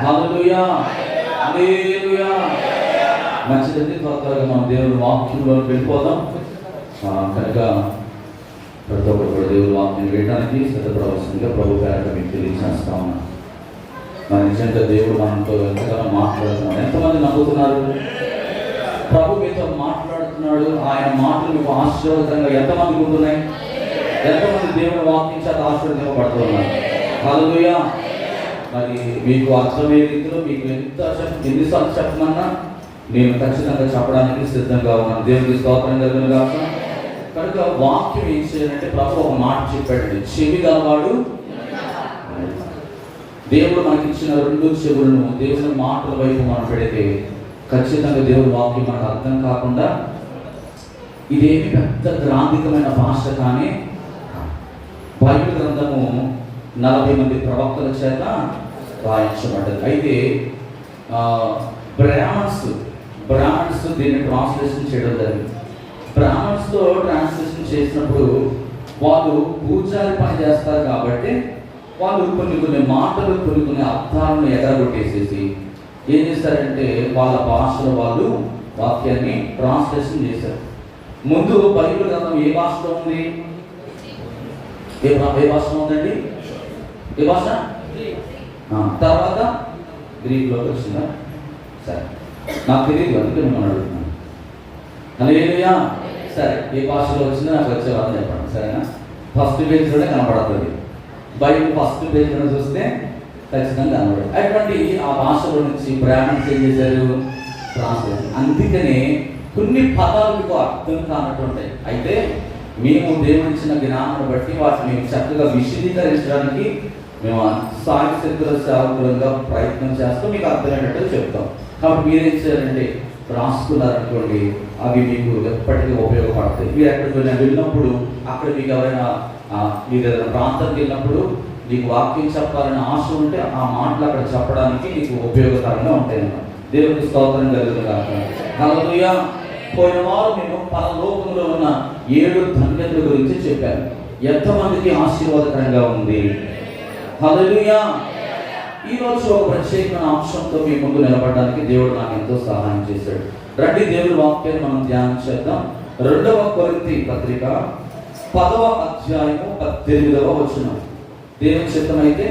హల్లెలూయా, హల్లెలూయా. మంచిదండి, త్వరగా మనం దేవుని వాక్యంలో వెళ్ళిపోదాం. కనుక ప్రతి ఒక్కరు కూడా దేవుని వాక్యం వేయడానికి సిద్ధపడవలసిందిగా ప్రభు పేరట మీకు తెలియజేస్తా ఉన్నాను. మన నిజంగా దేవుడు మనతో ఎంతగానో మాట్లాడుతున్నాడు. ఎంతమంది నమ్ముతున్నారు? ప్రభు మీతో మాట్లాడుతున్నాడు. ఆయన మాటలు మీకు ఆశీర్వాదంగా ఎంతమందికి ఉంటున్నాయి? ఎంతమంది దేవుని వాక్యం చేత ఆశీర్వదింపబడుతున్నారు? హల్లెలూయా. మరి మీకు అర్థమయ్యే రీతిలో మీకు ఎన్నిసార్లు చెప్పమన్నా నేను ఖచ్చితంగా చెప్పడానికి సిద్ధంగా ఉన్నాను. దేవుడికి స్తోత్రం కలుగును గాక. కనుక వాక్యం ఏం చేయాలంటే ప్రభు ఒక మాట చెప్పాడు, చెవి గలవాడు. దేవుడు మనకి ఇచ్చిన రెండు చెవులను దేవుని మాటల వైపు మనం పెడితే ఖచ్చితంగా దేవుడి వాక్యం మనకు అర్థం కాకుండా ఇదేమి పెద్ద గ్రాంధికమైన భాష కానీ బైబిల్ గ్రంథము 40 మంది ప్రవక్తల చేత రాయించబడ్డది. అయితే బ్రాహ్మణ్స్ దీన్ని ట్రాన్స్లేషన్ చేయడం జరిగింది. బ్రాహ్మణ్స్తో ట్రాన్స్లేషన్ చేసినప్పుడు వాళ్ళు పూజారి పని చేస్తారు కాబట్టి వాళ్ళు కొన్ని మాటలు కొన్ని అర్థాలను ఎగరగొట్టేసేసి ఏం చేస్తారంటే వాళ్ళ భాషలో వాళ్ళు వాక్యాన్ని ట్రాన్స్లేషన్ చేశారు. ముందు బైబిల్ గ్రంథం ఏ భాషలో ఉంది? ఏ భాషలో ఉందండి? ఏ భాష? తర్వాత గ్రీక్లోకి వచ్చిందా? సరే, నాకు తెలియదు, అందుకే మిమ్మల్ని అడుగుతున్నాను. హల్లెలూయా. సరే, ఏ భాషలో వచ్చిందో నాకు వచ్చేవాళ్ళని చెప్పండి, సరేనా? ఫస్ట్ పేజ్లోనే కనబడుతుంది. బైబిల్ ఫస్ట్ పేజ్లో చూస్తే ఖచ్చితంగా కనబడదు. అటువంటి ఆ భాషలో నుంచి బ్రాహ్మణ్స్ ఏం చేశారు? ట్రాన్స్లేషన్. అందుకనే కొన్ని పదాలు మీకు అర్థం కానట్టుంటాయి. అయితే మేము దేవుడిచ్చిన జ్ఞానాన్ని బట్టి వాటిని చక్కగా విశదీకరించడానికి మేము సాహిత్య సేవకులంగా ప్రయత్నం చేస్తాం, మీకు అర్థమయ్యేటట్టు చెప్తాం. కాబట్టి మీరేం చేయాలంటే రాసుకున్నారనుకోండి, అవి మీకు ఎప్పటికీ ఉపయోగపడతాయి. మీరు ఎక్కడికి వెళ్ళినప్పుడు అక్కడ మీకు ఎవరైనా మీరు ఏదైనా ప్రాంతానికి వెళ్ళినప్పుడు మీకు వాక్యం చెప్పాలని ఆశ ఉంటే ఆ మాటలు అక్కడ చెప్పడానికి మీకు ఉపయోగకరంగా ఉంటాయి అన్నమాట. దేవునికి స్తోత్రం కలుగును గాక. హల్లెలూయా. పోయిన వారు నేను పరలోకంలో ఉన్న 7 ధన్యతల గురించి చెప్పాను. ఎంతమందికి ఆశీర్వాదకరంగా ఉంది? హల్లెలూయా. ఈరోజు ఒక ప్రత్యేకమైన అంశంతో మీ ముందు నిలబడడానికి దేవుడు నాకు ఎంతో సహాయం చేశాడు. రండి, దేవుడి వాక్యాన్ని మనం ధ్యానం చేద్దాం. 2వ కొరింథీ పత్రిక 10వ అధ్యాయము 18వ వచనం. దేవుని చిత్తమైతే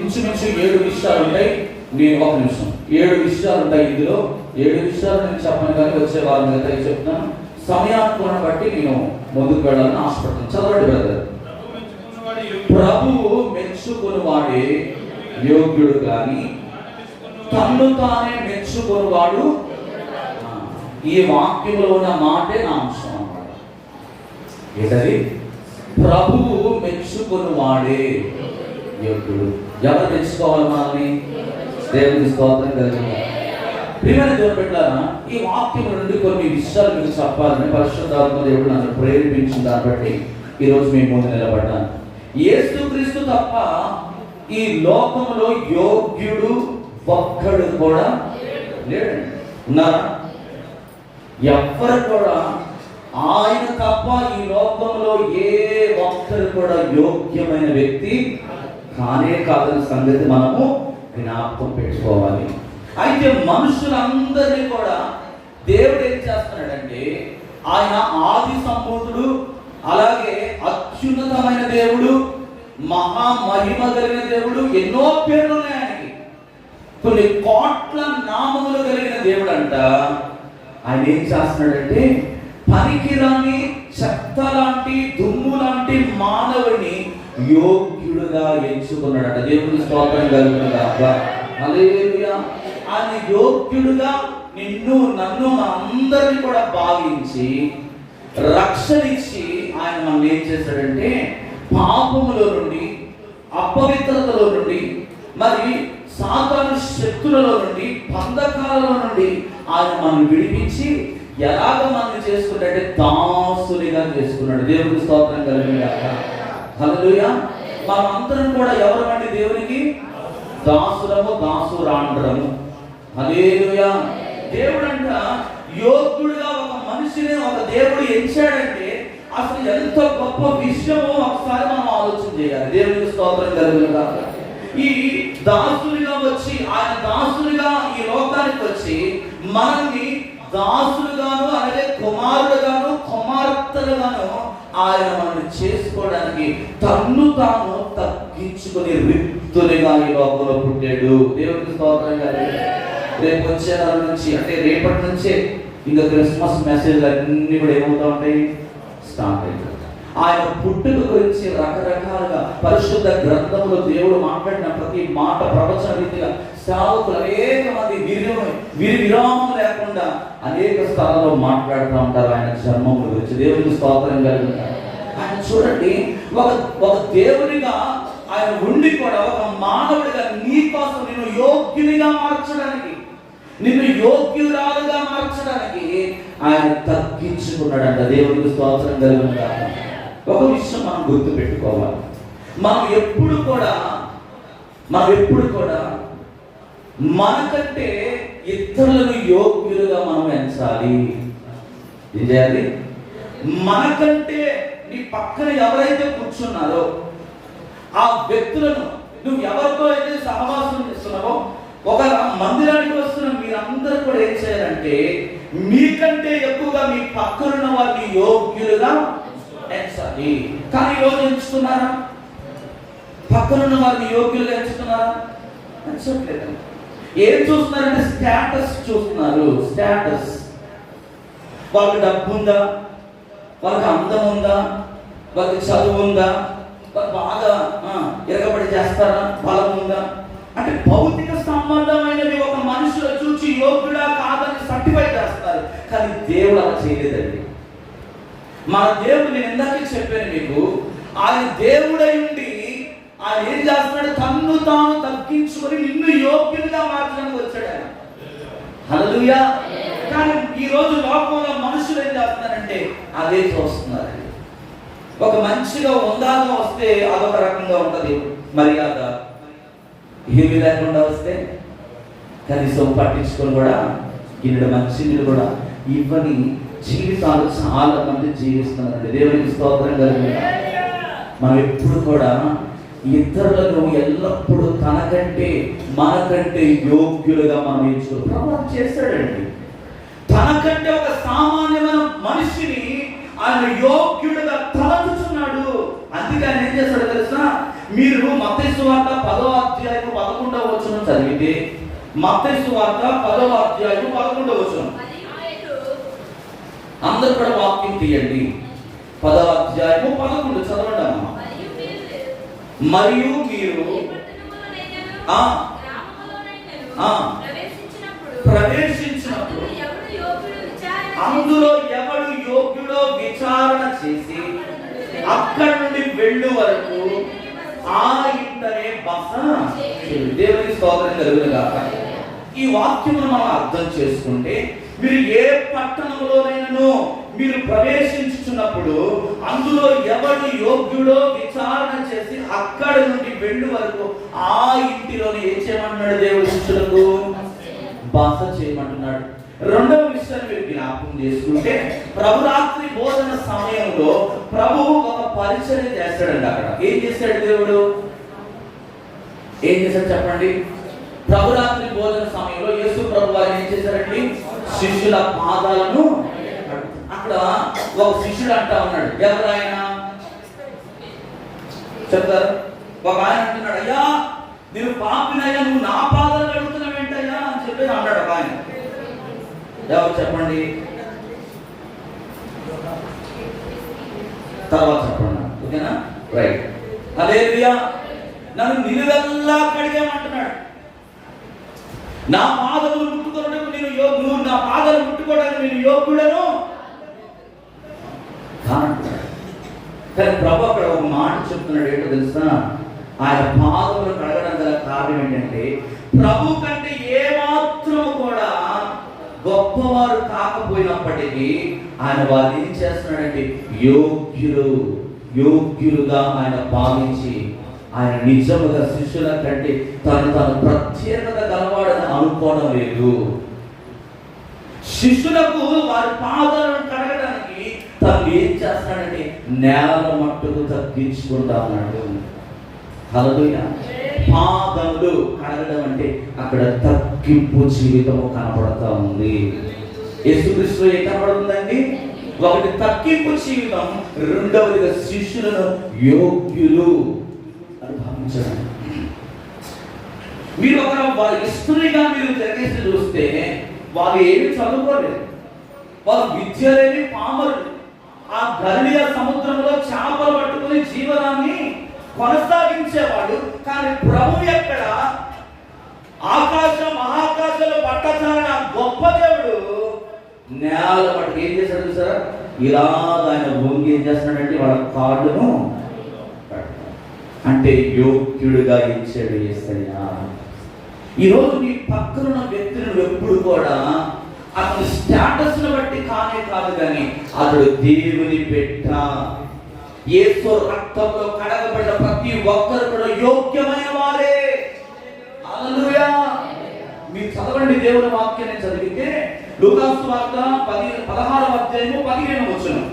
ఇంచుమించు 7 విషయాలు ఉంటాయి. నేను 1 నిమిషం 7 విషయాలు ఉంటాయి. ఇందులో 7 విషయాలు నేను చెప్పను కానీ వచ్చే వారి మీద చెప్తున్నాను. సమయాన్ని బట్టి నేను ముందుకు వెళ్ళాలని ఆశపడుతున్నాను. చదవండి బ్రదర్. ప్రభువు మెచ్చుకొనువాడే యోగ్యుడు కానీ తన్ను తానే మెచ్చుకొనువాడు. ఈ వాక్యంలో ఉన్న మాటే నా అంశం అన్నమాట. ఏంటది? ప్రభువు మెచ్చుకొనువాడే యోగ్యుడు. ఎవరు మెచ్చుకోవాలి మనల్ని? దేవునికి స్తోత్రం కలుగును గాక. ప్రియమైన దేవుని బిడ్డలారా, ఈ వాక్యం నుండి కొన్ని విషయాలు మీకు చెప్పాలని పరిశుద్ధాత్మ దేవుడు నన్ను ప్రేరేపించిన దాన్ని బట్టి ఈరోజు మేము ముందు నిలబడ్డాను. యేసుక్రీస్తు తప్ప ఈ లోకంలో యోగ్యుడు ఒక్కడు కూడా లేడు. ఉన్నారా? ఎవ్వరు కూడా ఆయన తప్ప ఈ లోకంలో ఏ ఒక్కరు కూడా యోగ్యమైన వ్యక్తి కానే కాదని సంగతి మనము జ్ఞాపకం పెట్టుకోవాలి. అయితే మనుషులందరినీ కూడా దేవుడు ఏం చేస్తున్నాడంటే ఆయన ఆది సంభూతుడు, అలాగే అత్యున్నతమైన దేవుడు, మహామహిమ కలిగిన దేవుడు. ఎన్నో పేర్లు ఉన్నాయి ఆయనకి, కొన్ని కోట్ల నామములు కలిగిన దేవుడు అంట. ఆయన ఏం చేస్తున్నాడంటే పనికిరాని చెత్త లాంటి దుమ్ము లాంటి మానవుడిని యోగ్యుడుగా ఎంచుకున్నాడట. దేవుని స్తోత్రం కలుగును గాక. హల్లెలూయా. ఆయన యోగ్యుడుగా నిన్ను నన్ను అందరినీ కూడా భావించి రక్షణ ఇచ్చి ఆయన మనం ఏం చేశాడంటే పాపములో నుండి, అపవిత్రతలో నుండి, మరి సాతాను శక్తులలో నుండి, బంధకాలలో నుండి ఆయన మనం విడిపించి ఎలాగ మనం చేసుకున్నాడంటే దాసునిగా చేసుకున్నాడు. దేవునికి స్తోత్రం కలుగును గాక. హల్లెలూయా. మనమందరం కూడా ఎవరమండి? దేవునికి దాసులము, దాసురాండ్రము. హల్లెలూయా. దేవుడంట యోగ్యుడుగా ఒక మనిషిని ఒక దేవుడు ఎంచాడంటే అసలు ఎంత గొప్ప విషయమో ఒకసారి మనం ఆలోచన చేయాలి. దేవునికి స్తోత్రం కలుగును గాక. ఈ దాసులుగా వచ్చి, ఆయన దాసులుగా ఈ లోకానికి వచ్చి మనల్ని దాసులుగాను అలాగే కుమారుడుగాను కుమార్తెలుగాను ఆయన మనల్ని చేసుకోవడానికి తన్ను తాను తగ్గించుకుని రిక్తునిగా ఈ లోకంలో పుట్టాడు. దేవుడికి స్తోత్రం గారు. రేపు వచ్చే నెల నుంచి అంటే రేపటి నుంచే ఇంకా క్రిస్మస్ మెసేజ్ అన్నీ కూడా ఏమవుతా ఉంటాయి, స్టార్ట్ అవుతాయి. ఆయన పుట్టుక గురించి రకరకాలుగా పరిశుద్ధ గ్రంథంలో దేవుడు మాట్లాడిన ప్రతి మాట ప్రవచన రీతిగా సేవకులు అనేక మంది వీరి విరామం లేకుండా అనేక స్థలాల్లో మాట్లాడుతూ ఉంటారు ఆయన జన్మం గురించి. దేవునికి స్తోత్రం కలుగుతారు. ఆయన చూడండి, ఒక దేవునిగా ఆయన ఉండి కూడా ఒక మానవుడిగా నీ కోసం నిన్ను యోగ్యునిగా మార్చడానికి, నిన్ను యోగ్యురాలుగా మార్చడానికి ఆయన తగ్గించుకున్నాడంట. దేవునికి స్తోత్రం కలుగుతారు. ఒక విషయం మనం గుర్తు పెట్టుకోవాలి, మనం ఎప్పుడు కూడా మనకంటే ఇతరులను యోగ్యులుగా మనం ఎంచాలి. ఏం చేయాలి? మనకంటే నీ పక్కన ఎవరైతే కూర్చున్నారో ఆ వ్యక్తులను నువ్వు ఎవరితో అయితే సహవాసం చేస్తున్నావో, ఒక మందిరానికి వస్తున్న మీరందరూ కూడా ఏం చేయాలంటే మీకంటే ఎక్కువగా మీ పక్కనున్న వారిని యోగ్యులుగా ఎంచాలి. కానీ ఈరోజు ఎంచుతున్నారా? పక్కనున్న వారిని యోగ్యులుగా ఎంచుతున్నారా? ఎంచట్లేదు. ఏం చూస్తున్నారంటే స్టేటస్ చూస్తున్నారు. స్టేటస్. వాళ్ళకి డబ్బు ఉందా, వాళ్ళకి అందం ఉందా, వాళ్ళకి చదువు ఉందా, వాళ్ళు బాగా ఎరగబడి చేస్తారా, బలం ఉందా అంటే భౌతిక సంబంధమైనవి ఒక మనుషులు చూసి యోగ్యుడా కాదని సర్టిఫై చేస్తారు. కానీ దేవుడు అలా చేయలేదండి. మన దేవుడు, నేను ఇందాకే చెప్పాను మీకు, ఆయన దేవుడై ఉండి ఆయన ఏం చేస్తున్నాడు? తన్ను తాను తగ్గించుకొని నిన్ను యోగ్యులుగా మార్చడానికి వచ్చాడు ఆయన. హల్లెలూయా. కానీ ఈ రోజు లోకంలో మనుషులు ఏం చేస్తున్నారంటే అదే చూస్తున్నారు. ఒక మంచిగా ఉందాగా వస్తే అదొక రకంగా ఉంటుంది మర్యాద, ఏమీ లేకుండా వస్తే కనీసం పట్టించుకొని కూడా గిన్నెడు మంచినీళ్ళు కూడా ఇవ్వని జీవితాలు చాలా మంది జీవిస్తున్నారండి. దేవునికి స్తోత్రం కలుగుతుంది. మనం ఎప్పుడు కూడా ఇతరులను ఎల్లప్పుడూ తనకంటే మనకంటే యోగ్యులుగా మనం ఎంచుకోవాలి. ప్రభు చేస్తాడండి. తనకంటే ఒక సామాన్యమైన మనిషిని ఆయన యోగ్యుడుగా తలచుచున్నాడు. అందుకే ఆయన ఏం చేస్తాడో తెలుసా? మీరు మత్తయి సువార్త 10వ అధ్యాయం 11వ వచనం చదివితే, మత్తయి సువార్త 10వ అధ్యాయం 11వ వచనం, అందరూ కూడా వాక్యం తీయండి. 10వ అధ్యాయము 11 చదవండి అమ్మా. మరియు మీరు ప్రవేశించినప్పుడు అందులో ఎవడు యోగ్యుడో విచారణ చేసి అక్కడి నుండి వెళ్ళు వరకు ఆ ఇంటనే బస. దేవునికి స్తోత్రం కలుగునుగాక. ఈ వాక్యమును మనం అర్థం చేసుకుంటే, మీరు ఏ పట్టణంలోనైనా మీరు ప్రవేశించుచున్నప్పుడు అందులో ఎవడు యోగ్యుడో విచారణ చేసి అక్కడి నుండి వెళ్ళు వరకు ఆ ఇంటిలోనే ఏం చేయమంటున్నాడు? దేవుడి శిష్యులకు బస చేయమంటున్నాడు. రెండవ విషయాన్ని మీరు జ్ఞాపకం చేసుకుంటే, ప్రభు రాత్రి భోజన సమయంలో ప్రభువు ఒక పరిచర్య చేస్తాడండి. అక్కడ ఏం చేస్తాడు దేవుడు? ఏం చేశాడు చెప్పండి? ప్రభు రాత్రి భోజన సమయంలో యేసు ప్రభు వారు ఏం చేశారండి? శిష్యుల పాదాలను. అక్కడ ఒక శిష్యుడు అంటా ఉన్నాడు. ఎవరు ఆయన చెప్తారు? ఒక ఆయన అంటున్నాడు, అయ్యా నేను పాపినయ్యా, నువ్వు నా పాదాలు కడుగుతున్నావు ఏంటయ్యా అని చెప్పేసి అన్నాడు ఒక ఆయన. ఎవరు చెప్పండి? తర్వాత చెప్పండి. ఓకేనా? రైట్. హల్లెలూయా. నన్ను నిలువెల్లా కడిగామంటున్నాడు. నా పాదములు ముట్టుకోవడానికి నేను యోగ్యుడు, నా పాదాలు ముట్టుకోవడానికి నేను యోగ్యుడను. కానీ ప్రభు అక్కడ ఒక మాట చెప్తున్నాడు. ఏంటో తెలుసా? ఆయన పాదములు కడగడం గల కారణం ఏంటంటే, ప్రభు కంటే ఏమాత్రం కూడా గొప్పవారు కాకపోయినప్పటికీ ఆయన వారిని ఏం చేస్తున్నాడంటే యోగ్యులుగా ఆయన భావించి, ఆయన నిజముగా శిష్యుల కంటే తను ప్రత్యేకత గలవాడని అనుకోవడం లేదు. శిష్యులకు వారి పాదాలను కడగడానికి తను ఏం చేస్తాడంటే నేల మట్టుకు తగ్గించుకుంటా ఉన్నాడు. హల్లెలూయా. పాదములు కడగడం అంటే అక్కడ తగ్గింపు జీవితము కనపడతా ఉంది. యేసుక్రీస్తులో ఏం కనపడుతుందండి? ఒకటి తగ్గింపు జీవితం, రెండవదిగా శిష్యులను యోగ్యులు అని భావించడం. మీరు ఒక వారి హిస్టరీగా మీరు తెగేసి చూస్తే వారు ఏమి చదువుకోలేదు, వారు విద్య లేని పామరులు. ఆ గలిలయ సముద్రంలో చేపలు పట్టుకుని జీవనాన్ని కొనసాగించేవాడు. కానీ ప్రభు ఎక్కడ? ఆకాశం మహాకాశంలో పట్టచారిన గొప్ప దేవుడు నేల పట్టుకు ఏం చేశాడు సార్? ఇలా ఆయన భూమికి ఏం చేస్తున్నాడంటే వాళ్ళ కాళ్ళను అంటే యోగ్యుడుగా ఇచ్చాడు యేసయ్య. ఈరోజు నీ పక్కనున్న వ్యక్తులను ఎప్పుడు కూడా అతని స్టేటస్ ను బట్టి కానే కాదు, కానీ అతడు దేవుని పెట్ట యేసు రక్తంలో కడగబడ్డ ప్రతి ఒక్కరు కూడా యోగ్యమైన వారే. హల్లెలూయా. మీరు చదవండి దేవుని వాక్యాన్ని చదివితే లూకాసు వార్త 16వ అధ్యాయము 15వ వచనం.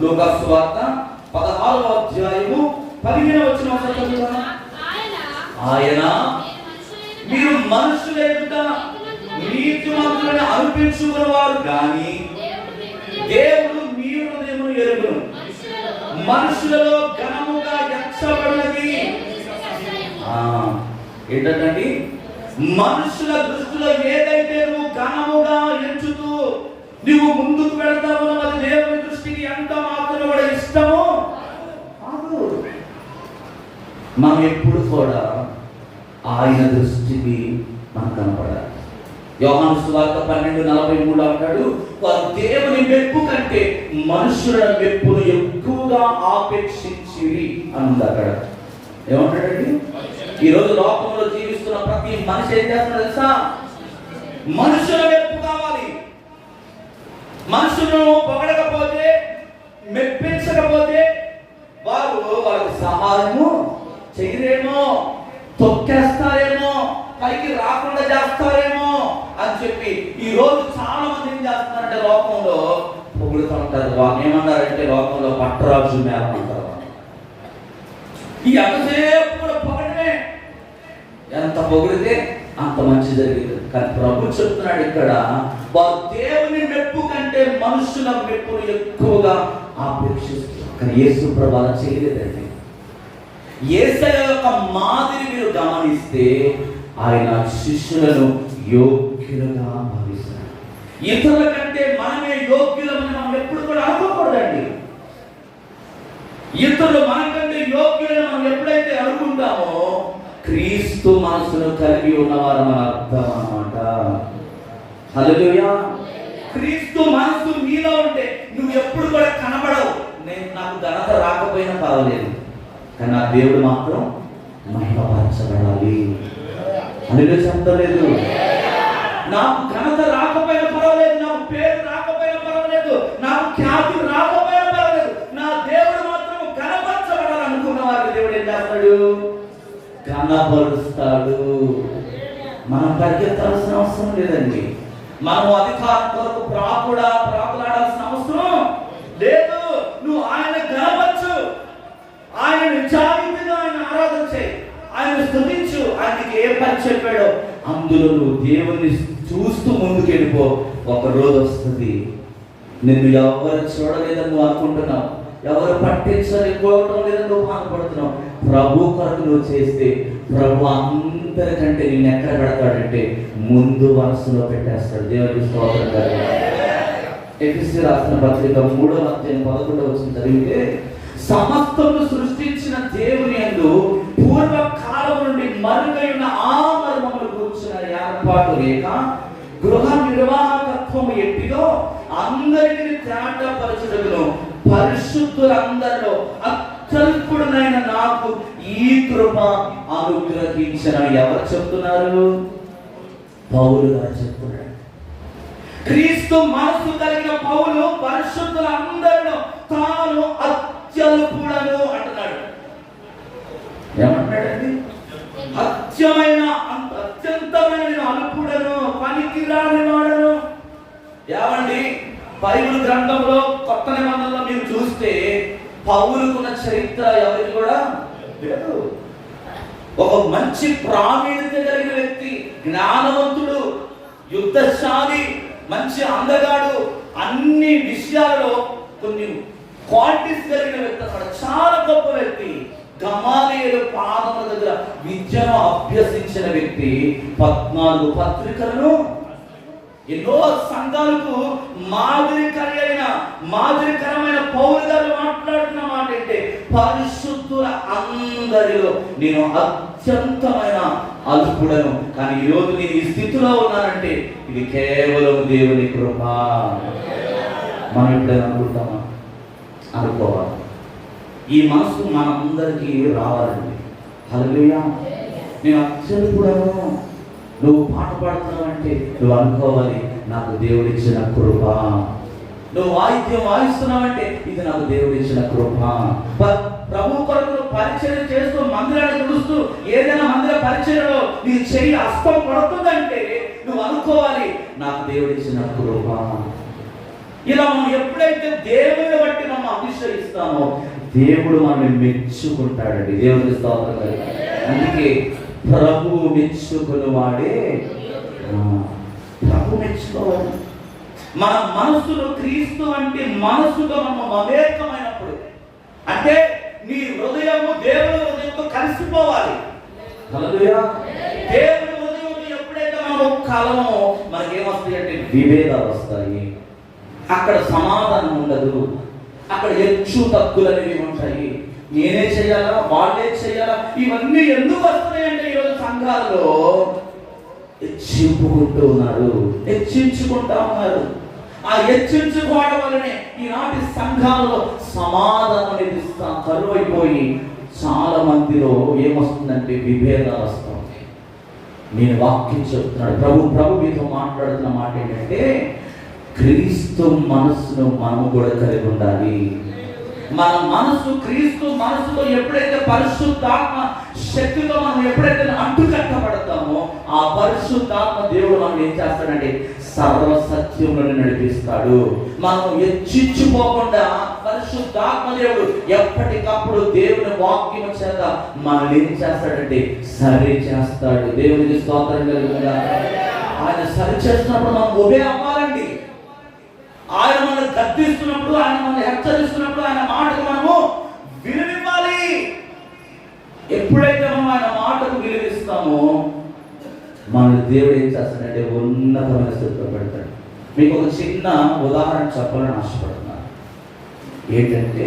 లూకాసు వార్త 16వ అధ్యాయము 15వ వచనం చదువుతారా? ఆయన మీరు మనుషుల ఎదుట నీతిమంతులను అనిపించుకునేవారు కానీ దేవుడు మీ హృదయమును ఎరుగును. మనుషులలో ఘనముగా ఎంచబడినది ఏంటండి? మనుషుల దృష్టిలో ఏదైతే నువ్వు ఘనముగా ఎంచుతూ నువ్వు ముందుకు వెళ్తావు, అది దేవుని దృష్టికి ఎంత మాత్రం కూడా ఇష్టమో కాదు. మనం ఎప్పుడు కూడా ఆయన దృష్టికి మనం కనపడాలి. యోహాను సువార్త 12:43 అంటాడు, వారు దేవుని మెప్పు కంటే మనుషుల మెప్పును ఎక్కువగా ఆపేక్షించిరి అని ఉంది అక్కడ. ఏమంటాడండి? ఈరోజు లోకంలో జీవిస్తున్న ప్రతి మనిషి ఏం చేస్తున్నాడు తెలుసా? మనుషుల మెప్పు కావాలి. మనుషులను పొగడకపోతే, మెప్పించకపోతే వాళ్ళకి సహాయము చేయరేమో, తొక్కేస్తారేమో, పైకి రాకుండా చేస్తారేమో అని చెప్పి ఈ రోజు చాలా మంది ఏం చేస్తున్నారంటే లోకంలో పొగుడుతూ ఉంటారు. వాళ్ళు ఏమన్నారంటే లోకంలో పట్టరాజు మేళం అంటారు. ఈ అంతసేపు కూడా పొగడమే, ఎంత పొగిడితే అంత మంచి జరిగింది. కానీ ప్రభు చెప్తున్నాడు ఇక్కడ, వారు దేవుని మెప్పు కంటే మనుషుల మెప్పును ఎక్కువగా ఆపేక్షిస్తున్నారు. కానీ యేసు ప్రభు అలా చేయలేదండి. యేసయ్య యొక్క మాదిరి మీరు గమనిస్తే ఆయన శిష్యులను యోగ్యులుగా భావిస్తారు. ఇతరుల కంటే మనమే యోగ్యులమని మనం ఎప్పుడు కూడా అనుకోకూడదండి. ఇతరులు మనకంటే యోగ్యులని మనం ఎప్పుడైతే అనుకుంటామో క్రీస్తు మనసును కలిగి ఉన్నవారు మన అర్థం అన్నమాట. హల్లెలూయా. క్రీస్తు మనసు మీలో ఉంటే నువ్వు ఎప్పుడు కూడా కనబడవు. నాకు ఘనత రాకపోయినా పర్వాలేదు, కానీ నా దేవుడు మాత్రం మహిమపరచబడాలి. అందులో చెప్పలేదు, నాకు ఘనత రాకపోయినా పర్వాలేదు, నాకు పేరు రాకపోయినా పర్వాలేదు, నాకు ఖ్యాతి రాకపోయినా పర్వాలేదు, నా దేవుడు మాత్రం ఘనపరచబడాలి అనుకున్న వారికి దేవుడు ఏం చేస్తాడు? ఘనపరుస్తాడు. మనం పరిగెత్తాల్సిన అవసరం లేదండి. మనం అధికారం కొరకు ప్రాకులాడాల్సిన అవసరం లేదు. నువ్వు ఆయన ఘనపరచు, ఆయన నిజాయితీగా ఆయన ఆరాధన చేయి, ఆయన స్తుతించు. ఆయనకి ఏ పని చెప్పాడో అందులో నువ్వు దేవుణ్ణి చూస్తూ ముందుకు వెళ్ళిపో. ఒక రోజు వస్తుంది నిన్ను ఎవరు చూడలేదని నువ్వు అనుకుంటున్నావు, ఎవరు పట్టించలేకపోవడం లేదని నువ్వు బాధపడుతున్నావు. ప్రభు కొరకు నువ్వు చేస్తే ప్రభు అందరికంటే నిన్ను ఎక్కడ పెడతాడంటే ముందు వరుసలో పెట్టేస్తాడు. దేవునికి స్తోత్రం గారు. ఎఫెసీ రాసిన పత్రిక 3వ అధ్యాయం 11వ వచనం చదివితే, సమస్తము సృష్టించిన దేవుని యందు పూర్వకాలం నుండి మరుగైన ఆ మర్మమును కూర్చున్న ఏర్పాటు లేక గృహ నిర్వాహకత్వము ఎట్టిదో అందరికీ తేటపరచుటకును పరిశుద్ధులందరిలో అత్యల్పుడునైన నాకు ఈ కృప అనుగ్రహించిన. ఎవరు చెప్తున్నారు? పౌలు గారు చెప్తున్నాడు. క్రీస్తు మనసు కలిగిన పౌలు పరిశుద్ధులందరిలో తాను అత్యల్పుడను అంటున్నాడు. ఏమంటాడండి? అత్యంతమైన అల్పుడను, పనికిరాని వాడను. ఏమండి, బైబిల్ గ్రంథంలో కొత్త నిబంధనలో మీరు చూస్తే పౌలుకున్న చరిత్ర ఎవరికి కూడా లేదు. ఒక మంచి ప్రావీణ్యత కలిగిన వ్యక్తి, జ్ఞానవంతుడు, యుద్ధశాలి, మంచి అందగాడు, అన్ని విషయాలలో కొన్ని క్వాలిటీస్ కలిగిన వ్యక్తి అన్నమాట. చాలా గొప్ప వ్యక్తి. గమాలీయుల పాదముల దగ్గర విద్యను అభ్యసించిన వ్యక్తి 14 పత్రికలను, ఎన్నో సంఘాలకు మాదిరికరమైన పౌలు గారు మాట్లాడుతున్న మాట ఏంటంటే, పరిశుద్ధుల అందరిలో నేను అత్యంతమైన అల్పుడను, కానీ ఈరోజు నేను ఈ స్థితిలో ఉన్నానంటే ఇది కేవలం దేవుని కృప. మనం ఎప్పుడైనా అనుకుంటామా? అనుకోవాలి. ఈ మనసు మనందరికీ రావాలండి. హల్లెలూయా. నేను అత్యల్పుడను, నువ్వు పాట పాడుతున్నావంటే నువ్వు అనుకోవాలి, నాకు దేవుడిచ్చిన కృప. నువ్వు వాయిద్యం వాయిస్తున్నావంటే ఇది నాకు దేవుడిచ్చిన కృప. ప్రభు కొరకు పరిచయం చేస్తూ మందిరాన్ని తుడుస్తూ ఏదైనా మందిర పరిచయంలో నీ చెయ్యి హస్తం పడుతుందంటే నువ్వు అనుకోవాలి, నాకు దేవుడిచ్చిన కృప. ఇలా మనం ఎప్పుడైతే దేవుని బట్టి మనం అభిషేకిస్తామో దేవుడు మనల్ని మెచ్చుకుంటాడండి. దేవుడికి స్తోత్రం. అందుకే ప్రభు మెచ్చుకుని వాడే, ప్రభు మెచ్చుకోవాలి. మన మనసులో క్రీస్తు అంటే మనసుతో మనం మమేకమైనప్పుడు, అంటే నీ హృదయము దేవుని హృదయంతో కలిసిపోవాలి. హల్లెలూయా. దేవుని హృదయంతో ఎప్పుడైతే మనం కలమో మనకేమొస్తాయి అంటే విభేదాలు వస్తాయి. అక్కడ సమాధానం ఉండదు. అక్కడ హెచ్చు తక్కువలు అనేవి ఉంటాయి. నేనే చేయాలా, వాళ్ళే చేయాలా, ఇవన్నీ ఎందుకు వస్తున్నాయి అంటే ఈరోజు సంఘాలలో హెచ్చింపుకుంటూ ఉన్నారు, హెచ్చించుకుంటా ఉన్నారు. ఆ హెచ్చించుకోవడం వల్లనే ఈనాటి సంఘాలలో సమాధానం అనేది కరువైపోయి చాలా మందిలో ఏమొస్తుందంటే విభేదాలు వస్తుంది. నేను వాక్యం చెప్తున్నాడు, ప్రభు మీతో మాట్లాడుతున్న మాట ఏంటంటే, క్రీస్తు మనస్సును మనము కూడా కలిగి ఉండాలి. మన మనసు క్రీస్తు మనసుతో ఎప్పుడైతే పరిశుద్ధాత్మ శక్తితో మనం ఎప్పుడైతే అంటుకట్టబడతామో ఆ పరిశుద్ధాత్మ దేవుడు మనం ఏం చేస్తాడంటే సర్వసత్యంలో నడిపిస్తాడు. మనం హెచ్చించుకోకుండా పరిశుద్ధాత్మ దేవుడు ఎప్పటికప్పుడు దేవుని వాక్యం చేత మనల్ని ఏం చేస్తాడంటే సరి చేస్తాడు. దేవునికి స్తోత్రం కలుగుగా. ఆయన సరి చేస్తున్నప్పుడు మనం ఒబే అవ్వాలండి. ఆయన మనల్ని గద్దిస్తున్నప్పుడు, ఆయన మనల్ని హెచ్చరిస్తున్నప్పుడు ఆయన మాటకు మనము విలువివ్వాలి. ఎప్పుడైతే మనం ఆయన మాటకు విలువిస్తామో మన దేవుడు ఏం చేస్తాడంటే ఉన్నతమైన స్థితిలో పెడతాడు. మీకు ఒక చిన్న ఉదాహరణ చెప్పాలని ఆశపడుతున్నాను. ఏంటంటే,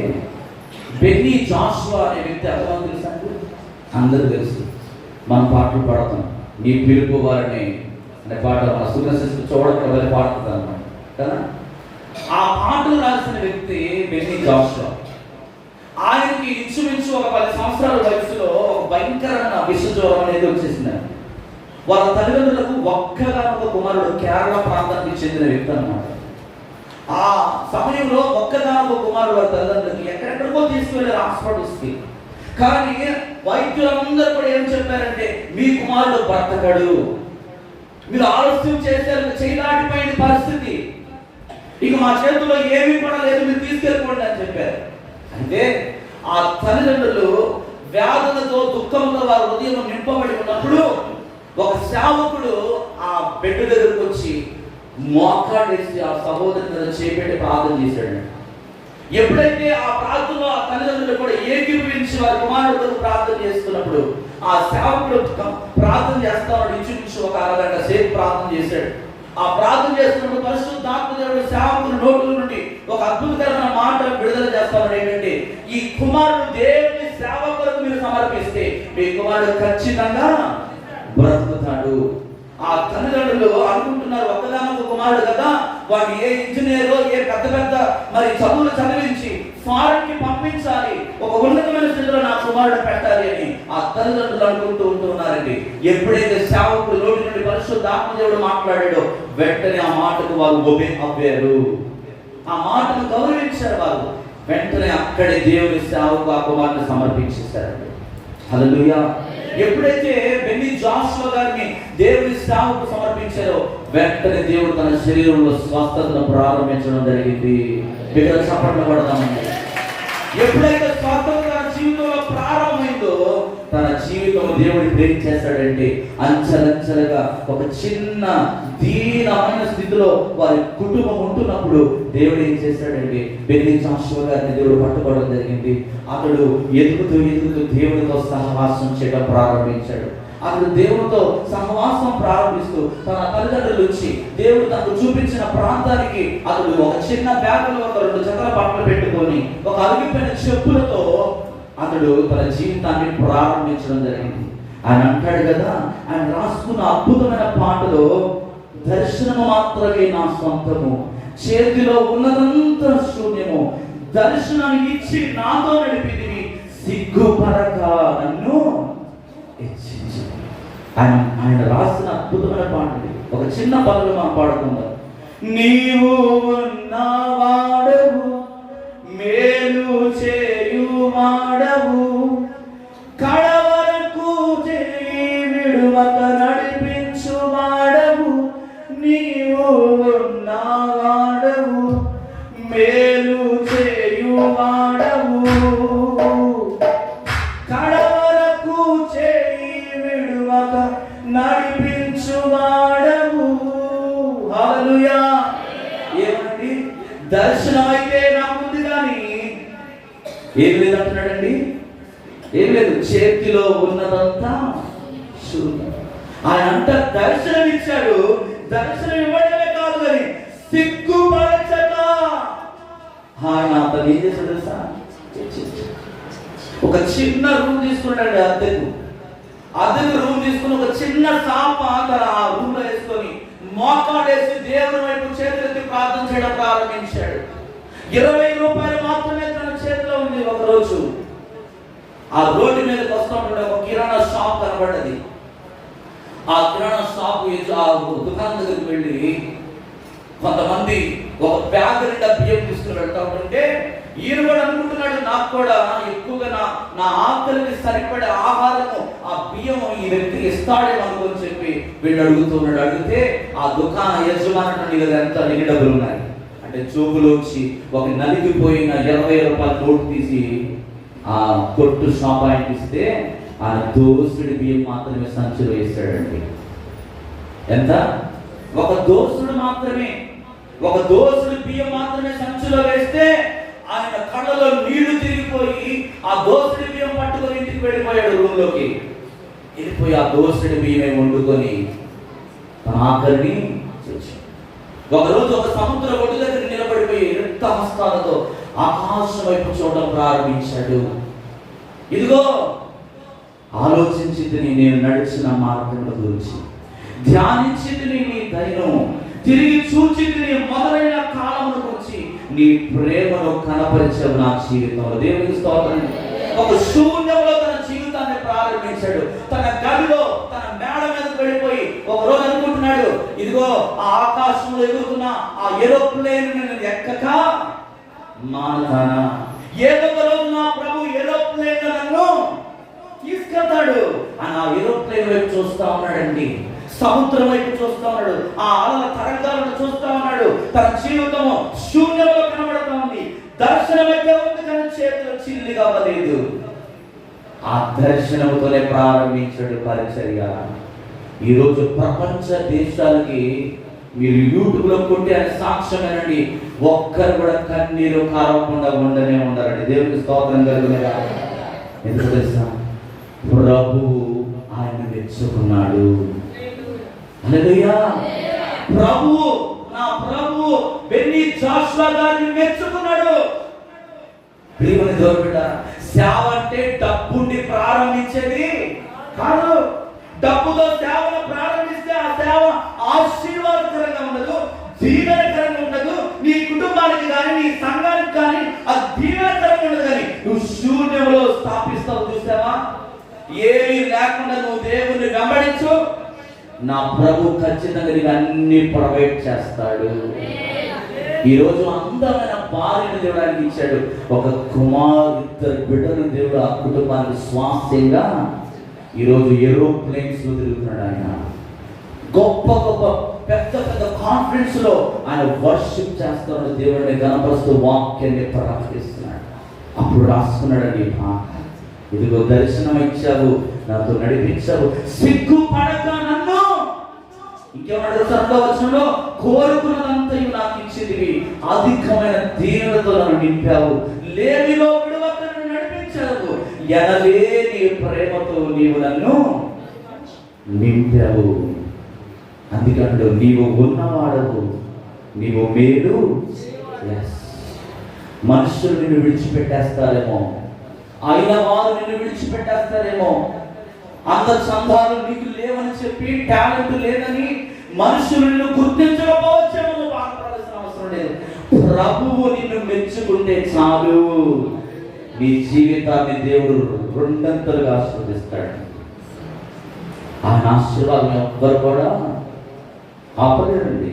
బెన్నీ జాషువా అనే వ్యక్తి ఎవరో తెలుసా? అందరూ తెలుసు. మనం పాటలు పాడతాం. నీ పిలుపు వారిని అనే పాట మన సుఖశిస్తూ చూడక పాడుతుంది అన్నమాట కదా. ఆ పాటలు రాసిన వ్యక్తి బెన్నీ జాషువా. ఆయనకి ఇంచుమించు ఒక 10 సంవత్సరాల వయసులో ఒక భయంకరమైన విషజ్వరం అనేది వచ్చేసింది. వాళ్ళ తల్లిదండ్రులకు ఒక్కగానొక కుమారుడు, కేరళ ప్రాంతానికి చెందిన వ్యక్తి అన్నమాట. ఆ సమయంలో ఒక్కగానొక కుమారుడు వాళ్ళ తల్లిదండ్రులకి ఎక్కడెక్కడికో తీసుకువెళ్ళారు హాస్పిటల్స్కి. కానీ వైద్యులందరూ కూడా ఏం చెప్పారంటే, మీ కుమారుడు బ్రతకడు, మీరు ఆలస్యం చేశారు, చేయలాంటిపోయిన పరిస్థితి, ఇక మా చేతుల్లో ఏమీ కూడా లేదు, మీరు తీసుకెళ్ళిపోండి అని చెప్పారు. అంటే ఆ తల్లిదండ్రులు వ్యాధులతో దుఃఖంతో వారి హృదయం నింపబడి ఉన్నప్పుడు ఒక సేవకుడు ఆ బెడ్ దగ్గరకు వచ్చి మోకాడేసి ఆ సహోదరుని మీద చేపెట్టి ప్రార్థన చేశాడు. ఎప్పుడైతే ఆ ప్రార్థనలో ఆ తల్లిదండ్రులు కూడా ఏకీభవించి వారి కుమారుడు ప్రార్థన చేస్తున్నప్పుడు ఆ సేవకుడు ప్రార్థన చేస్తామని ఇంచుమించు ఒక అరగంట సేపు ప్రార్థన చేశాడు. ఆ ప్రార్థన చేస్తున్నప్పుడు పరిశుద్ధాత్మ దేవుడు సేవకుని నోటి నుండి ఒక అద్భుతకరమైన మాట విడుదల చేస్తామని ఏంటంటే, ఈ కుమారుడు దేవుని సేవకులకు మీరు సమర్పిస్తే మీ కుమారుడు ఖచ్చితంగా బ్రతుకుతాడు. ఆ తల్లిదండ్రులు అనుకుంటున్నారు, ఒక్కదానొక కుమారుడు కదా, వాడు ఏ ఇంజనీరో ఏ పెద్ద మరి చదువులు చదివించి ఫారెన్ కి పంపించాలి, ఒక ఉన్నతమైన స్థితిలో నా కుమారుడు పెట్టాలి అని ఆ తల్లిదండ్రులు అనుకుంటూ ఉంటున్నారండి. ఎప్పుడైతే సేవకుడు నోటి నుండి పరిశుద్ధాత్మ దేవుడు మాట్లాడాడో వెంటనే ఆ మాటకు వారు ఒబే అవ్వారు, ఆ మాటను గౌరవించారు. వారు వెంటనే అక్కడే దేవుని సేవకు ఆ కుమారుని సమర్పించేశారండి. హల్లెలూయా. ఎప్పుడైతే బెన్నీ జాషువా గారిని దేవుని సేవకు సమర్పించారో వెంటనే దేవుడు తన శరీరంలో స్వస్థతను ప్రారంభించడం జరిగింది. బిడ్డలు చప్పట్లు పడదామండి. ఎప్పుడైతే స్వస్థత తన జీవితంలో ప్రారంభమైందో తన తన జీవితం దేవుడు ఇప్పుడు ఏం చేస్తాడంటే అంచెలంచెలుగా ఒక చిన్న దీనమైన స్థితిలో వారి కుటుంబం ఉంటున్నప్పుడు దేవుడు ఏం చేశాడంటే బెన్నీ జాషువా గారిని దేవుడు పట్టుకోవడం జరిగింది. అతడు ఎదుగుతూ దేవుడితో సహవాసం చేయడం ప్రారంభించాడు. అతడు దేవుడితో సహవాసం ప్రారంభిస్తూ తన తల్లిదండ్రుల నుంచి దేవుడు తనకు చూపించిన ప్రాంతానికి అతడు ఒక చిన్న బ్యాగులో ఒక 2 జతల బట్టలు పెట్టుకొని ఒక అరిగిపోయిన చెప్పులతో అతడు తన జీవితాన్ని ప్రారంభించడం జరిగింది. ఆయన అంటాడు కదా, ఆయన రాసుకున్న అద్భుతమైన పాటలో దర్శనము మాత్రమే నా సొంతము, చేతిలో ఉన్నదంతా శూన్యము, దర్శనాన్ని ఇచ్చి నాతో నడిపిదివి, సిగ్గుపడక నన్ను హెచ్చించు. ఆయన రాసిన అద్భుతమైన పాట. ఒక చిన్న పదవి మనం పాడుకుందాం. నీవు ఉన్నవాడవు, మేలు చేయువాడవు, కడవరకు చేయి విడువక నడిపించువాడవు, నీవు ఉన్నవాడవు, మేలు చేయువాడవు, కడవరకు చేయి విడువక నడిపించువాడవు. హల్లెలూయా. ఏమండి? దర్శనం అయితే నాకుంది కానీ ఏం లేదు అంటున్నాడండి. ఏం లేదు, చేతిలో ఉన్నదంతా శూన్యం. ఆయన అంట దర్శనం ఇచ్చాడు, దర్శనం ఇవ్వడమే కాదు కానీ సిగ్గుపరచక ఆయన అతను ఏం చేశాడు తెలుసా? ఒక చిన్న రూమ్ తీసుకున్నాడు. అద్దెకు రూమ్ తీసుకుని ఒక చిన్న సాప తన ఆ రూమ్ లో వేసుకొని మోకాడేసి దేవుని వైపు చేతులెత్తి ప్రార్థన చేయడం ప్రారంభించాడు. 20 రూపాయలు మాత్రమే తన చేతిలో ఉంది. ఒకరోజు ఆ రోడ్డు మీదకి వస్తుంటే ఒక కిరాణా షాప్ కనబడ్డది. ఆ కిరాణా షాప్ ఆ దుకాణం దగ్గరికి వెళ్ళి కొంతమంది ఒక బ్యాగ్ నిండా బియ్యం తీసుకుని వెళ్తా ఉంటుంటే ఈయన కూడా అనుకుంటున్నాడు, నాకు కూడా ఎక్కువగా నా ఆకలికి సరిపడే ఆహారము ఆ బియ్యము ఈ వ్యక్తికి ఇస్తాడేమో అనుకుని చెప్పి వీళ్ళు అడుగుతున్నాడు. అడిగితే ఆ దుకాణ యజమానుడు నీ దగ్గర ఎంత ఎన్ని డబ్బులు ఉన్నాయి అంటే చూపులోంచి ఒక నలిగిపోయిన 20 రూపాయల నోటు తీసి ఆ కొట్టు షాప్ ఆయనకి ఇస్తే ఆ దోసుడి బియ్యం మాత్రమే సంచిలో వేస్తాడండి. ఎంత? ఒక దోసుడు బియ్యం మాత్రమే సంచిలో వేస్తే ఆయన కళ్ళలో నీళ్లు తిరిగిపోయి ఆ దోసుడి బియ్యం పట్టుకొని ఇంటికి వెళ్ళిపోయాడు. రూమ్ లోకి వెళ్ళిపోయి ఆ దోసుడి బియ్యమే వండుకొని తన ఆకలిని చేశాడు. ఒకరోజు ఒక సముద్ర ఒడ్డు దగ్గర నిలబడిపోయి రక్త హస్తాలతో ఆకాశం వైపు చూడడం ప్రారంభించాడు. ఇదిగో ఆలోచించింది నేను నడిచిన మార్గంలో గురించి, ధ్యానించింది నీ దయను, తిరిగి చూచింది నీ మొదలైన కాలమును గురించి, నీ ప్రేమను కనపరిచావు నా జీవితంలో. దేవునికి స్తోత్రం. ఒక శూన్యంలో తన జీవితాన్ని ప్రారంభించాడు. తన గదిలో తన మేడ మీదకి వెళ్ళిపోయి ఒక రోజు అనుకుంటున్నాడు, ఇదిగో ఆ ఆకాశంలో ఎగురుతున్న ఆ ఏరోప్లేన్ నేను ఎక్కక మానతానా, ఏదో ఒక రోజు నా ప్రభు ఏరోప్లేన్ నన్ను తీసుకెళ్తాడు అని ఆ ఏరోప్లేన్ వైపు చూస్తా ఉన్నాడండి. సముద్రం వైపు చూస్తా ఉన్నాడు, ఆ అలల తరంగాలను చూస్తా ఉన్నాడు. తన జీవితము శూన్యంలో కనబడతా ఉంది. దర్శనం అయితే ఉంది కానీ చేతిలో చిల్లి కావలేదు. ఆ దర్శనంతోనే ప్రారంభించాడు పరిచర్య. ఈరోజు ప్రపంచ దేశాలకి మీరు యూట్యూబ్ లో కొట్టి అని సాక్ష్యమేనండి, ఒక్కరు కూడా కన్నీరు కారకుండా ఉండనే ఉండాలండి. దేవునికి స్తోత్రం కలుగునుగా. ఎందుకు తెలుసా? ప్రభు ఆయన మెచ్చుకున్నాడు. హల్లెలూయా. నా ప్రభు బెన్నీ జాషువా గారిని మెచ్చుకున్నాడు. ప్రియమైన దేవుని బిడ్డ, సేవ అంటే డబ్బుని ప్రారంభించేది కాదు. డబ్బుతో సేవను ప్రారంభిస్తే ఆ సేవ ఆశీర్వాదకరంగా ఉండదు, దీవెనకరంగా ఉండదు. నీ కుటుంబానికి కానీ నీ సంఘానికి కానీ అది దీవెనకరంగా ఉండదు. కానీ నువ్వు శూన్యంలో స్థాపిస్తావు. చూసావా? ఏమీ లేకుండా నువ్వు దేవుణ్ణి వెంబడించు, నా ప్రభు ఖచ్చితంగా నీకు అన్ని ప్రొవైడ్ చేస్తాడు. ఈరోజు అందమైన భార్యను దేవుడు ఆయనకి ఇచ్చాడు. ఒక ఇద్దరు బిడ్డలు దేవుడు ఆ కుటుంబానికి స్వాస్థ్యంగా ఈరోజు ఏరోప్లేన్స్ లో తిరుగుతున్నాడు. ఆయన గొప్ప పెద్ద కాన్ఫరెన్స్ లో ఆయన వర్షిప్ చేస్తున్నాడు, దేవుడిని గణపరుస్తూ వాక్యాన్ని ప్రకటిస్తున్నాడు. అప్పుడు రాసుకున్నాడండి, ఇదిగో దర్శనం ఇచ్చావు, నాతో నడిపించావు, సిగ్గుపడక నన్ను ఇంకేమన్నా రెండవ వచనంలో కోరుకున్నదంతయు నాకు ఇచ్చేదివి, అధికమైన దీనులతో నన్ను నింపావు, లేమిలో విడువక నన్ను నడిపించావు, ఎనలేని ప్రేమతో నీవు నన్ను నింపావు. అందుకంటూ నీవు ఉన్నవాడవు, నీవు మేలు. మనుషులు నిన్ను విడిచిపెట్టేస్తారేమో, అయిన వారు నిన్ను విడిచిపెట్టేస్తారేమో, అంత సంధాలు నీకు లేవని చెప్పి, టాలెంట్ లేదని మనుషులు నిన్ను గుర్తించకపోవచ్చేమో, నువ్వు బాధపడాల్సిన అవసరం లేదు. ప్రభువు నిన్ను మెచ్చుకుంటే చాలు, నీ జీవితాన్ని దేవుడు రెండంతలుగా ఆశీర్వదిస్తాడు. ఆయన ఆశీర్వాదం ఎవ్వరు కూడా ఆపలేరండి.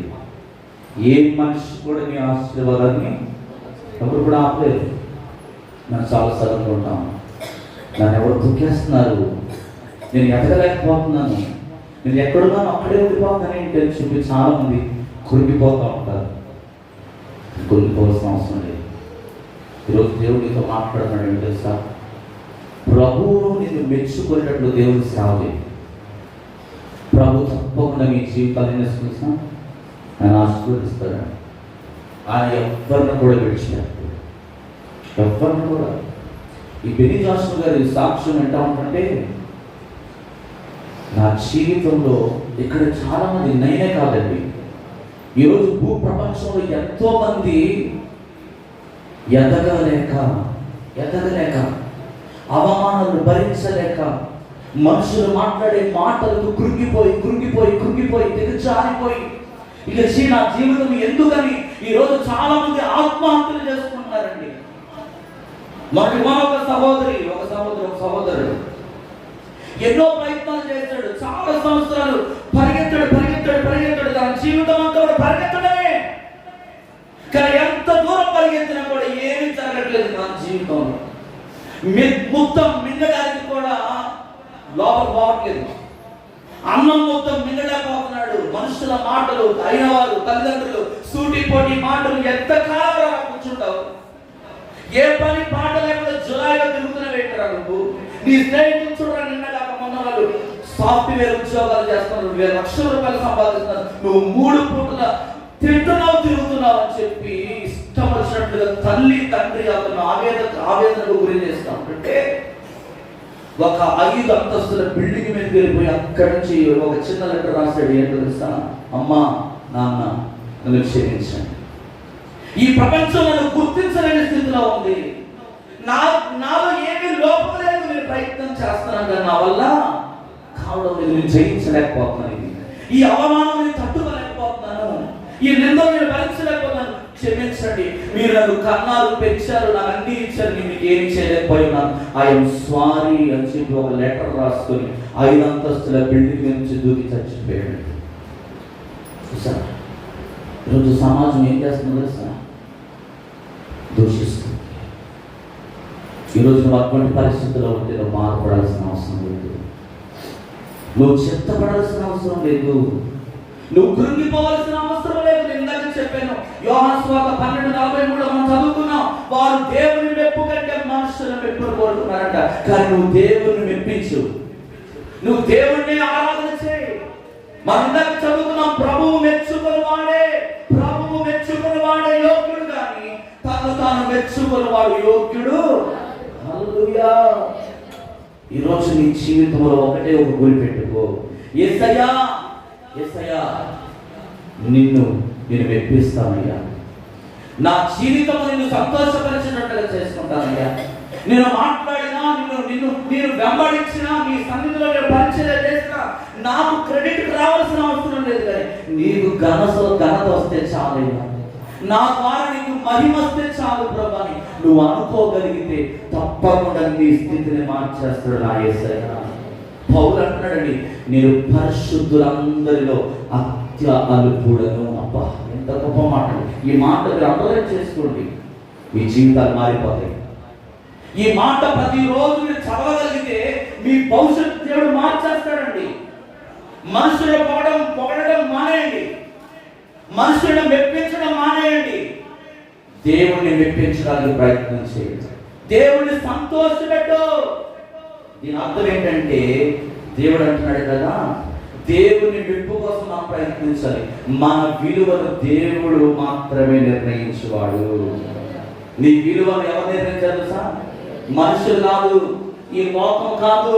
ఏ మనిషి కూడా నీ ఆశీర్వాదాన్ని ఎవరు కూడా ఆపలేరు. మనం చాలాసార్లు అనుకుంటాం, నన్ను ఎవరు దుఃఖేస్తున్నారు, నేను ఎదగలేకపోతున్నాను, నేను ఎక్కడున్నాను అక్కడే ఉండిపోతున్నాను ఏంటి అని చెప్పి చాలామంది కురిగిపోతూ ఉంటారు. కురిగిపోవాల్సిన అవసరం లేదు. ఈరోజు దేవుడితో మాట్లాడుతున్నాడు ఏంటి తెలుసా? ప్రభువు నిన్ను మెచ్చుకునేటట్లు దేవుడి సేవ చేయి. ప్రభు తప్పకుండా మీ జీవితాన్ని చూసినా ఆయన ఆశీర్వదిస్తాడు. ఆయన ఎవరిని కూడా విడిచిపెట్టాడు, ఎవరిని కూడా. ఈ బెనీ జాషువా గారి సాక్ష్యం ఎంత ఉంటుంటే, నా జీవితంలో ఇక్కడ చాలామంది నేనే కాదండి, ఈరోజు భూ ప్రపంచంలో ఎంతో మంది ఎదగలేక అవమానాలు భరించలేక, మనుషులు మాట్లాడే మాటలకు కృంగిపోయి దిగజారిపోయి, ఇక నా జీవితం ఎందుకని ఈరోజు చాలా మంది ఆత్మహత్యలు చేసుకుంటున్నారండి. ఒక సహోదరుడు ఎన్నో ప్రయత్నాలు చేస్తాడు, చాలా సంవత్సరాలు పరిగెత్తాడు, తన జీవితం అంతా కూడా పరిగెత్తడమే. కానీ ఎంత దూరం పరిగెత్తినా కూడా ఏమీ జరగట్లేదు మన జీవితంలో. మొత్తం మింగడానికి కూడా లోపల పోవట్లేదు, అన్నం మొత్తం మింగలేకపోతున్నాడు. మనుషుల మాటలు, అయిన వారు, తల్లిదండ్రులు సూటిపోటి మాటలు ఎంత కాలంలో కూర్చుంటావు? ఏ పని పాట లేకుండా జులాయిగా తిరుగుతున్న పెట్టరా నువ్వు? నీ స్నేహితులు చూడరా, నిన్నగాక మొన్న వాళ్ళు సాఫ్ట్వేర్ ఉద్యోగాలు చేస్తున్నారు, 1,000 లక్షల రూపాయలు సంపాదిస్తున్నారు, నువ్వు 3 పూటల తిరుగుతున్నావు అని చెప్పి ఇష్టం వచ్చినట్లుగా తల్లి తండ్రి అతను ఆవేదనకు గురి చేస్తా ఉంటుంటే, ఒక 5 అంతస్తుల బిల్డింగ్ మీదకి వెళ్ళిపోయి అక్కడి నుంచి ఒక చిన్న లెటర్ రాశాడు. ఏంటో తెలుసా? అమ్మా, నాన్న, నన్ను క్షమించండి, ఈ ప్రపంచం నన్ను గుర్తించలేని స్థితిలో ఉంది, నాలో ఏమీ లోపం లేదు, నేను ప్రయత్నం చేస్తున్నాను కానీ నా వల్ల కావడం లేదు, నేను జయించలేకపోతున్నాను, ఈ అవమానం నేను తట్టుకోలేకపోతున్నాను, ఈ నిందలు నేను భరించలేకపోతున్నాను, క్షమించండి, మీరు నన్ను కన్నారు, పెంచారు, నాకు అన్ని ఇచ్చారు, నేను మీకు ఏమి చేయలేకపోయి ఉన్నాను, ఐఎమ్ సారీ అని చెప్పి ఒక లెటర్ రాసుకొని 5 అంతస్తుల బిల్డింగ్ నుంచి దూకి చచ్చిపోయాడు. చూసారా ఈరోజు సమాజం ఏం చేస్తుందో తెలుసా? దూషిస్తుంది. ఈరోజు నువ్వు అటువంటి పరిస్థితుల్లో ఉంటే నువ్వు మారపడాల్సిన అవసరం లేదు, నువ్వు చెత్తపడాల్సిన అవసరం లేదు, నువ్వు కృంగిపోవాల్సిన అవసరం లేదు. నేను ఇందాక చెప్పాను, యోహాను సువార్త 12:43 మనం చదువుకున్నాం, వారు దేవుని మెప్పు కంటే మనుషుల మెప్పును కోరుకున్నారంట. కానీ నువ్వు దేవుని మెప్పించు, నువ్వు దేవుణ్ణి ఆరాధన చేయి. మనం ఇందాక చదువుకున్నాం, ప్రభువు మెచ్చుకుని వాడే యోగ్యుడు, కానీ తను తాను మెచ్చుకుని వాడు యోగ్యుడు. హల్లెలూయా. ఈరోజు నీ జీవితంలో ఒకటే ఒక గురి పెట్టుకో, యేసయ్యా నేను మెప్పిస్తానయ్యా, నా జీవితం నిన్ను సంతోషపరిచినట్టుగా చేసుకుంటానయ్యా, నేను మాట్లాడినా, నేను వెంబడించినా, నీ సన్నిధిలో నేను పరిచయం చేసినా నాకు క్రెడిట్ రావాల్సిన అవసరం లేదు, కానీ నీకు ఘనత వస్తే చాలయ్యా, నా ద్వారా నీకు మహిమ వస్తే చాలు ప్రభా అని నువ్వు అనుకోగలిగితే తప్పకుండా నీ స్థితిని మార్చేస్తాడు నా యేసయ్య. పౌలు అంటున్నాడండి, నేను పరిశుద్ధులందరిలో అత్యల్పుడను. అబ్బా, ఎంత గొప్ప మాట! ఈ మాట మీరు అండర్లైన్ చేసుకోండి, మీ జీవితాలు మారిపోతాయి. ఈ మాట ప్రతిరోజు మీరు చదవగలిగితే మీ భవిష్యత్తు దేవుడు మార్చేస్తాడండి. మనుషులు పొగడడం మానేయండి, మనుషులను మెప్పించడం మానేయండి, దేవుణ్ణి మెప్పించడానికి ప్రయత్నం చేయండి, దేవుణ్ణి సంతోషపెట్టు. దీని అర్థం ఏంటంటే దేవుడు అంటున్నాడు కదా, దేవుని మెప్పు కోసం మనం ప్రయత్నించాలి. మన విలువను దేవుడు మాత్రమే నిర్ణయించువాడు. నీ విలువను ఎవరు నిర్ణయించారు తెలుసా? మనుషులు కాదు, ఈ లోకం కాదు.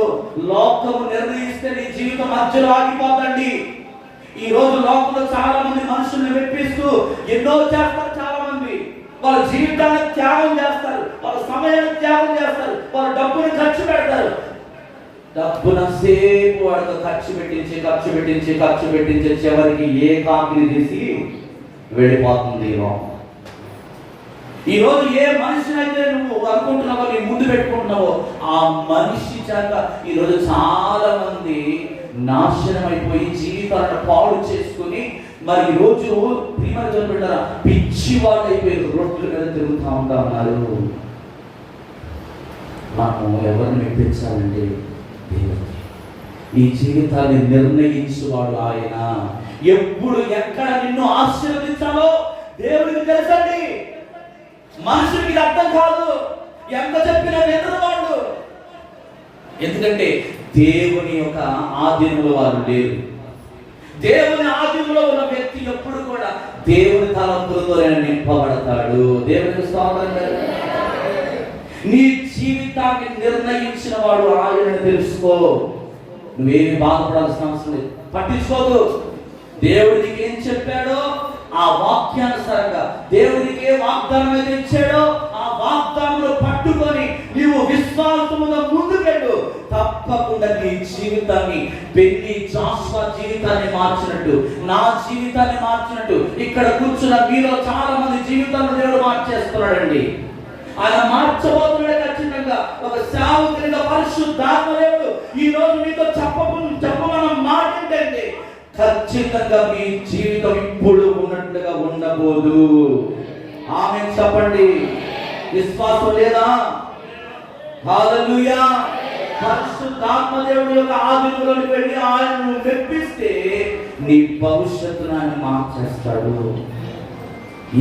లోకము నిర్ణయిస్తే నీ జీవితం మధ్యలో ఆగిపోతండి. ఈ రోజు లోకంలో చాలా మంది మనుషుల్ని మెప్పిస్తూ ఎన్నో చేస్తారు. చాలా మంది వాళ్ళ జీవితాన్ని త్యాగం చేస్తారు, వాళ్ళ సమయాన్ని త్యాగం చేస్తారు, వాళ్ళ డబ్బుని ఖర్చు పెడతారు. డబ్బునంతసేపు వాడితో ఖర్చు పెట్టించి చివరికి ఏ కాకిని తీసి వెళ్ళిపోతుంది లోకం. ఈరోజు ఏ మనిషిని అయితే నువ్వు అనుకుంటున్నావో, నీ ముందు పెట్టుకుంటున్నావో, ఆ మనిషి చేత ఈరోజు చాలా మంది నాశనం అయిపోయి జీవితాలను పాడు చేసుకుని మరి ఈరోజు ప్రియమైన పిచ్చి వాళ్ళు అయిపోయి రోడ్ల మీద తిరుగుతూ ఉంటా ఉన్నారు. మనము ఎవరిని మెప్పించాలండి? దేవుడు. ఈ జీవితాన్ని నిర్ణయించువాడు ఆయన. ఎప్పుడు ఎక్కడ నిన్ను ఆశీర్వదించాలో దేవుడికి తెలుసండి. మనుషులకి ఇది అర్థం కాదు, ఎంత చెప్పినా వినరు. ఎందుకంటే దేవుని యొక్క ఆధీనంలో వారు లేరు. దేవుని ఆధీనంలో ఉన్న వ్యక్తి ఎప్పుడు కూడా దేవుని తలంపులతో నింపబడతాడు. దేవునికి స్తోత్రం. నీ జీవితాన్ని నిర్ణయించిన వాడు ఆయనను తెలుసుకో. నువ్వేమి బాధపడాల్సిన అవసరం లేదు, పట్టించుకోదు. దేవుడికి ఏం చెప్పాడో ఆ వాక్యానుసారంగా, దేవుడికి ఏ వాగ్దానం అయితే ఇచ్చాడో ఆ వాగ్దానంలో పట్టుకొని నీవు విశ్వాసముగా ముందుకెళ్ళు. తప్పకుండా నీ జీవితాన్ని, పెళ్లి జాషువా జీవితాన్ని మార్చినట్టు, నా జీవితాన్ని మార్చినట్టు, ఇక్కడ కూర్చున్న మీలో చాలా మంది జీవితాలను దేవుడు మార్చేస్తున్నాడండి. ఆయన మార్చబోతున్నాడు ఖచ్చితంగా. ఒక సేవకునిగా పరిశుద్ధాత్మ దేవుడు ఈ రోజు మీతో చెప్పమన్న మాట ఏంటంటే, ఖచ్చితంగా మీ జీవితం ఇప్పుడు ఉన్నట్లుగా ఉండబోదు. ఆమేన్ చెప్పండి. విశ్వాసం లేదా? హల్లెలూయా. పరిశుద్ధాత్మ దేవుడి యొక్క ఆధీనంలోకి వెళ్ళి ఆయనను మెప్పిస్తే నీ భవిష్యత్తును ఆయన మార్చేస్తాడు.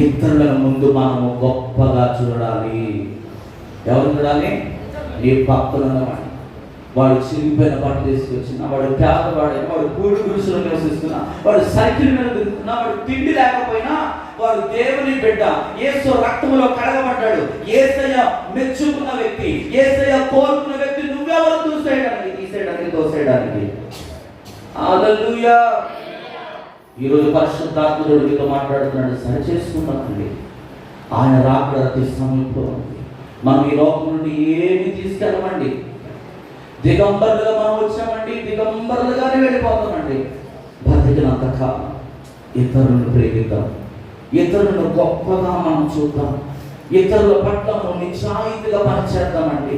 ఇతరుల ముందు మనము గొప్పగా చూడాలి. ఎవరు చూడాలి? నీ పక్కన ఉన్నవాడు. వాడు చిరిగిపోయిన బట్టలు తీసుకొచ్చిన, వాడు పేదవాడైనా, వాడు కూడి గుడిసెలో నివసిస్తున్నా, వాడు సైకిల్ మీద తిరుగుతున్నా, వాడు తిండి లేకపోయినా వాడు దేవుని బిడ్డ, యేసు రక్తములో కడగబడ్డాడు, యేసయ్య మెచ్చుకున్న వ్యక్తి, యేసయ్య కోరుకున్న వ్యక్తి. నువ్వెవరు తీసేయడానికి తోసేయడానికి? హల్లెలూయా. ఈరోజు పరిశుద్ధాత్ముడు మీతో మాట్లాడుతున్నాడు. సరి చేసుకున్నామండి. ఆయన రాకడ అతి సమీపంలో ఉంది. మనం ఈ లోకం నుండి ఏమి తీసుకెళ్ళమండి. దిగంబరులుగా మనం వచ్చామండి, దిగంబరులుగానే వెళ్ళిపోతామండి. బతికినంత కాలం ఇతరులను ప్రేమిద్దాం, ఇతరులను గొప్పగా మనం చూద్దాం, ఇతరుల పట్ల మనం నిజాయితీగా పనిచేద్దామండి.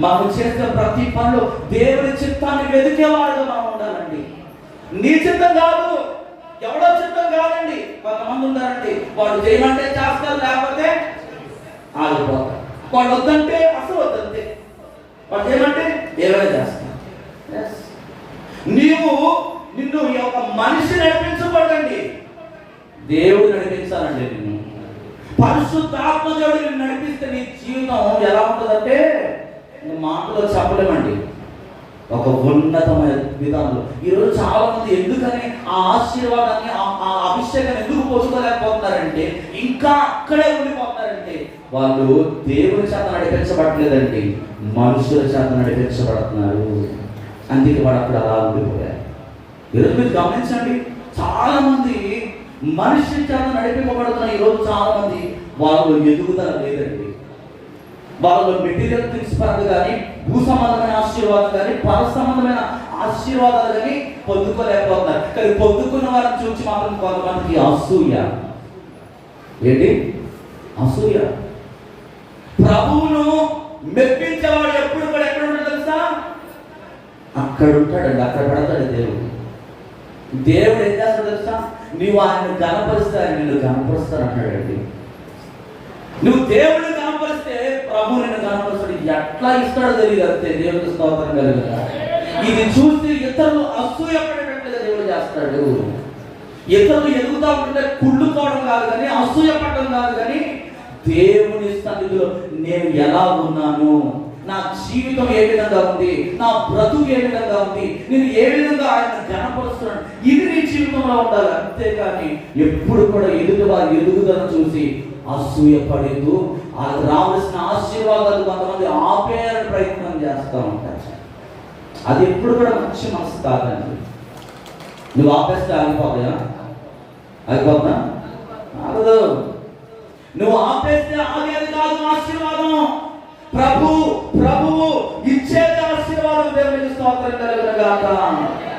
మనం చేసే ప్రతి పనిలో దేవుని చిత్తాన్ని వెతికేవాడుగా మనం ఉండాలండి. నీ చిత్తం కాదు, ఎవడో చిత్తం కాదండి. కొంతమంది ఉన్నారండి, వాడు చేయమంటే చేస్తారు, లేకపోతే ఆగిపోతారు. వాడు వద్దంటే అసలు వద్దంతే, వాడు చేయమంటే ఏమైనా చేస్తారు. నిన్ను ఒక మనిషి నడిపించకూడదండి, దేవుడు నడిపించాలండి. నిన్ను పరిశుద్ధాత్మ దేవుడు నిన్ను నడిపిస్తే నీ జీవితం ఎలా ఉంటుందంటే మాటలో చెప్పలేమండి. ఒక ఉన్నతమైన విధానంలో ఈరోజు చాలా మంది ఎందుకని ఆ ఆశీర్వాదాన్ని, ఆ అభిషేకాన్ని ఎందుకు పొందుకోలేకపోతున్నారంటే, ఇంకా అక్కడే ఉండిపోతున్నారంటే వాళ్ళు దేవుని చేత నడిపించబడలేదండి, మనుషుల చేత నడిపించబడుతున్నారు. అందుకే వాడు అక్కడ అలా ఉండిపోయారు. ఈరోజు మీరు గమనించండి, చాలా మంది మనిషి చేత నడిపింపబడుతున్న ఈరోజు చాలా మంది వాళ్ళు ఎదుగుదల లేదండి. వాళ్ళు మెటీరియల్ థింగ్స్ పరంగా కానీ, భూ సంబంధమైన ఆశీర్వాదం కానీ, పర సంబంధమైన ఆశీర్వాదాలు కానీ పొందుకోలేకపోతున్నారు. కానీ పొందుకున్న వారిని చూసి మాత్రం కొంతమందికి అసూయ. ఏంటి అసూయ? ప్రభువును మెప్పించేవాడు ఎప్పుడు కూడా ఎక్కడ ఉంటాడు తెలుసా? అక్కడ ఉంటాడండి, అక్కడ పెడతాడు దేవుడు. దేవుడు ఏం చేస్తాడు తెలుసా? నువ్వు ఆయన గణపరిస్తే ఆయన నిన్ను గణపరుస్తాడు అంటాడండి. నువ్వు దేవుడిని గణపరిస్తే ప్రభు నిన్ను గణపరుస్తాడు. ఎట్లా ఇస్తాడో తెలియదు, అంతే. దేవుడికి స్తోత్రం కలుగుతా. ఇది చూసి ఇతరులు అసూయపడేటట్లుగా దేవుడు చేస్తాడు. ఇతరులు ఎదుగుతా ఉంటే కుళ్ళుకోవడం కాదు కానీ, అసూయపడడం కాదు కానీ, దేవుని సన్నిధిలో నేను ఎలా ఉన్నాను, నా జీవితం ఏ విధంగా ఉంది, నా బ్రతుకు ఏ విధంగా ఉంది, నేను ఏ విధంగా ఆయన ఘనపరుస్తున్నాను, ఇది నీ జీవితంలో ఉండాలి. అంతేకాని ఎప్పుడు కూడా ఎదుటి వారి ఎదుగుదలను చూసి అసూయపడేదు, రావాల్సిన ఆశీర్వాదాలు కొంతమంది ఆపేయాలని ప్రయత్నం చేస్తూ ఉంటారు. అది ఎప్పుడు కూడా మంచి మనసు కాదండి. నువ్వు ఆపేస్తే ఆగిపోతాయా? ఆగిపోతా ఆగదు. నువ్వు ఆపేస్తే ఆగేది కాదు ఆశీర్వాదం. ప్రభువు ఇచ్చేది ఆశీర్వాదం. దేవునికి స్తోత్రం కలుగును గాక.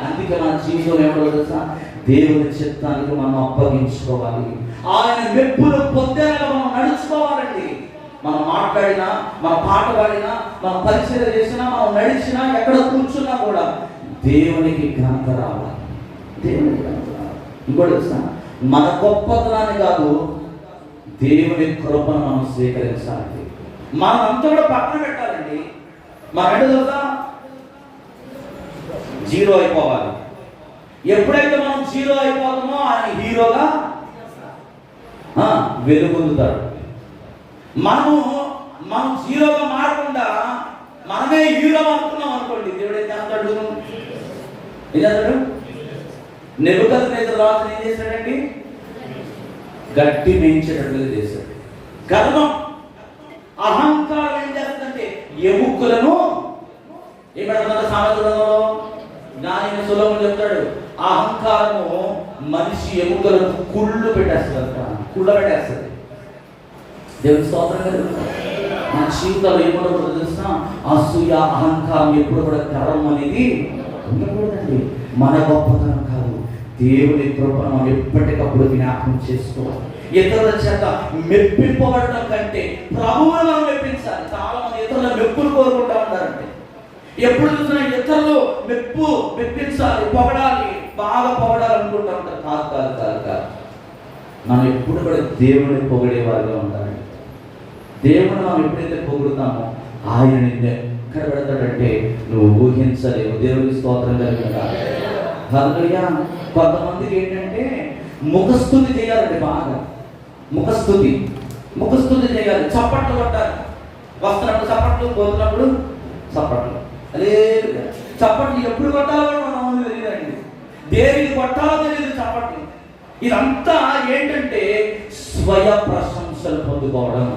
అందుకే మన జీవితం ఏమిటో తెలుసా? దేవుని చిత్తానికి మనం అప్పగించుకోవాలి. ఆయన మెప్పులు పొందేలా మనం నడుచుకోవాలండి. మనం మాట్లాడినా, మన పాట పాడినా, మనం పరిచయం చేసినా, మనం నడిచినా, ఎక్కడ కూర్చున్నా కూడా దేవునికి ఘనత రావాలి. దేవునికి ఘనత రావాలి. ఇంకోటి తెలుసా? మన గొప్పతనాన్ని కాదు, దేవుని కృపను మనం స్వీకరించాలి. మనం అంతా కూడా పక్కన పెట్టాలండి. మన అంటే తెలుసా? జీరో అయిపోవాలి. ఎప్పుడైతే మనం జీరో అయిపోతామో ఆయన హీరోగా వెలుగొందుతాడు. మనం జీరోగా మారకుండా మనమే హీరో అనుకున్నాం అనుకోండి, దేవుడు ఏం చేస్తాడు? నెబుకద్నెజరు రాజును ఏం చేశాడండి? గట్టి మేయించేటట్లుగా చేశాడు. గర్వం, అహంకారం ఏం చేస్తుందంటే ఎముకలను ఏమంటున్నారు సామెతలలో? జ్ఞాని సులభం చెప్తాడు, అహంకారము మనిషి ఎముకలను కుళ్ళు పెట్టేస్తుంది, కుళ్ళ పెట్టేస్తుంది. దేవుని స్తోత్రం కలుగుతుంది. మన జీవితాలు ఏమనకూడదు తెలుసా? అసూయ, అహంకారం ఎప్పుడు కూడా గర్వం అనేది ఉండకూడదండి. మన గొప్పతనం కాదు, దేవుని కృపను మనం ఎప్పటికప్పుడు జ్ఞాపకం చేసుకోవాలి. ఇతరుల చేత మెప్పింపబడటం కంటే ప్రభువును మనం మెప్పించాలి. చాలా మంది ఇతరుల మెప్పులు కోరుకుంటా ఉంటారంటే, ఎప్పుడు చూసినా ఇతరులు మెప్పించాలి, పొగడాలి, బాగా పొగడాలి అనుకుంటా ఉంటారు. కాదు. మనం ఎప్పుడు కూడా దేవుని పొగిడే వారిగా ఉండాలి. దేవుని మనం ఎప్పుడైతే పొగుడుతామో ఆయన నిన్ను ఎక్కడ పెడతాడంటే నువ్వు ఊహించలేవు. దేవునికి స్తోత్రం కలిగిన హల్లెలూయా. కొంతమందికి ఏంటంటే ముఖస్తుతి చేయాలండి. బాగా ముఖస్తుతి చేయాలి. చప్పట్లు కొట్టాలి. వస్తున్నప్పుడు చప్పట్లు, పోతున్నప్పుడు చప్పట్లు. అదే చప్పట్లు ఎప్పుడు కొట్టాలో మనం తెలియదండి. దేనికి కొట్టాలో తెలియదు చప్పట్లు. ఇదంతా ఏంటంటే స్వయ ప్రశంసలు పొందుకోవడం.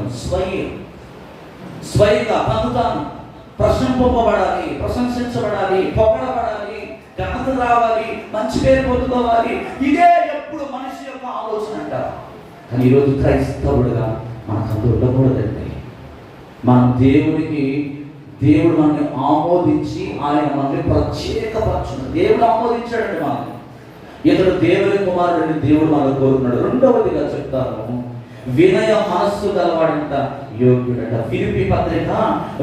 స్వయంగా పొందుతాను, ప్రశంసింపబడాలి, ప్రశంసించబడాలి, పొగడబడాలి, ఘనత రావాలి, మంచి పేరు పొందుకోవాలి. ఇదే ఎప్పుడు మనిషి యొక్క ఆలోచన అంటారు. కానీ ఈరోజు క్రైస్తవుడుగా మనకు అంత ఉండకూడదండి. మన దేవుడు మనల్ని ఆమోదించి ఆయన మనల్ని ప్రత్యేకపరచున్నాడు. దేవుడు ఆమోదించాడండి మనల్ని. ఇతడు దేవుని కుమారుడిని దేవుడు మనకు కోరుకున్నాడు. రెండవదిగా చెప్తాను, వినయ మనస్సు గలవాడంట యోగ్యుడంట. ఫిలిప్పీ పత్రిక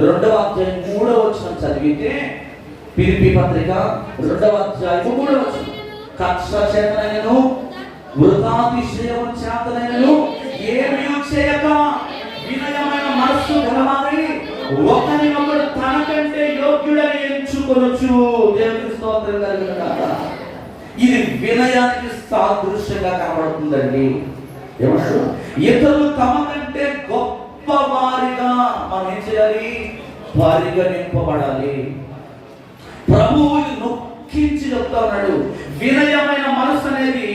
2వ అధ్యాయం 3వ వచనం చదివితే, ఫిలిప్పీ పత్రిక 2వ అధ్యాయం 3వ వచనం, కక్ష చేతనైనను వృథాతిశయము చేతనైనను ఏమీ చేయక వినయమైన మనస్సు గలవారై ఒకరినొకడు తనకంటే యోగ్యుడని ఎంచుకొనొచ్చు. దేవునికి స్తోత్రం కలుగును గాక. ఇది వినయానికి సాదృశ్యంగా కనబడుతుందండి. ఏమంటారు? ఇతరులు తమ కంటే గొప్ప వారిగా మనం ఏం చేయాలి? పరిగణింపబడాలి. ప్రభువు నొక్కించి చెప్తా ఉన్నాడు, వినయమైన మనసు అనేది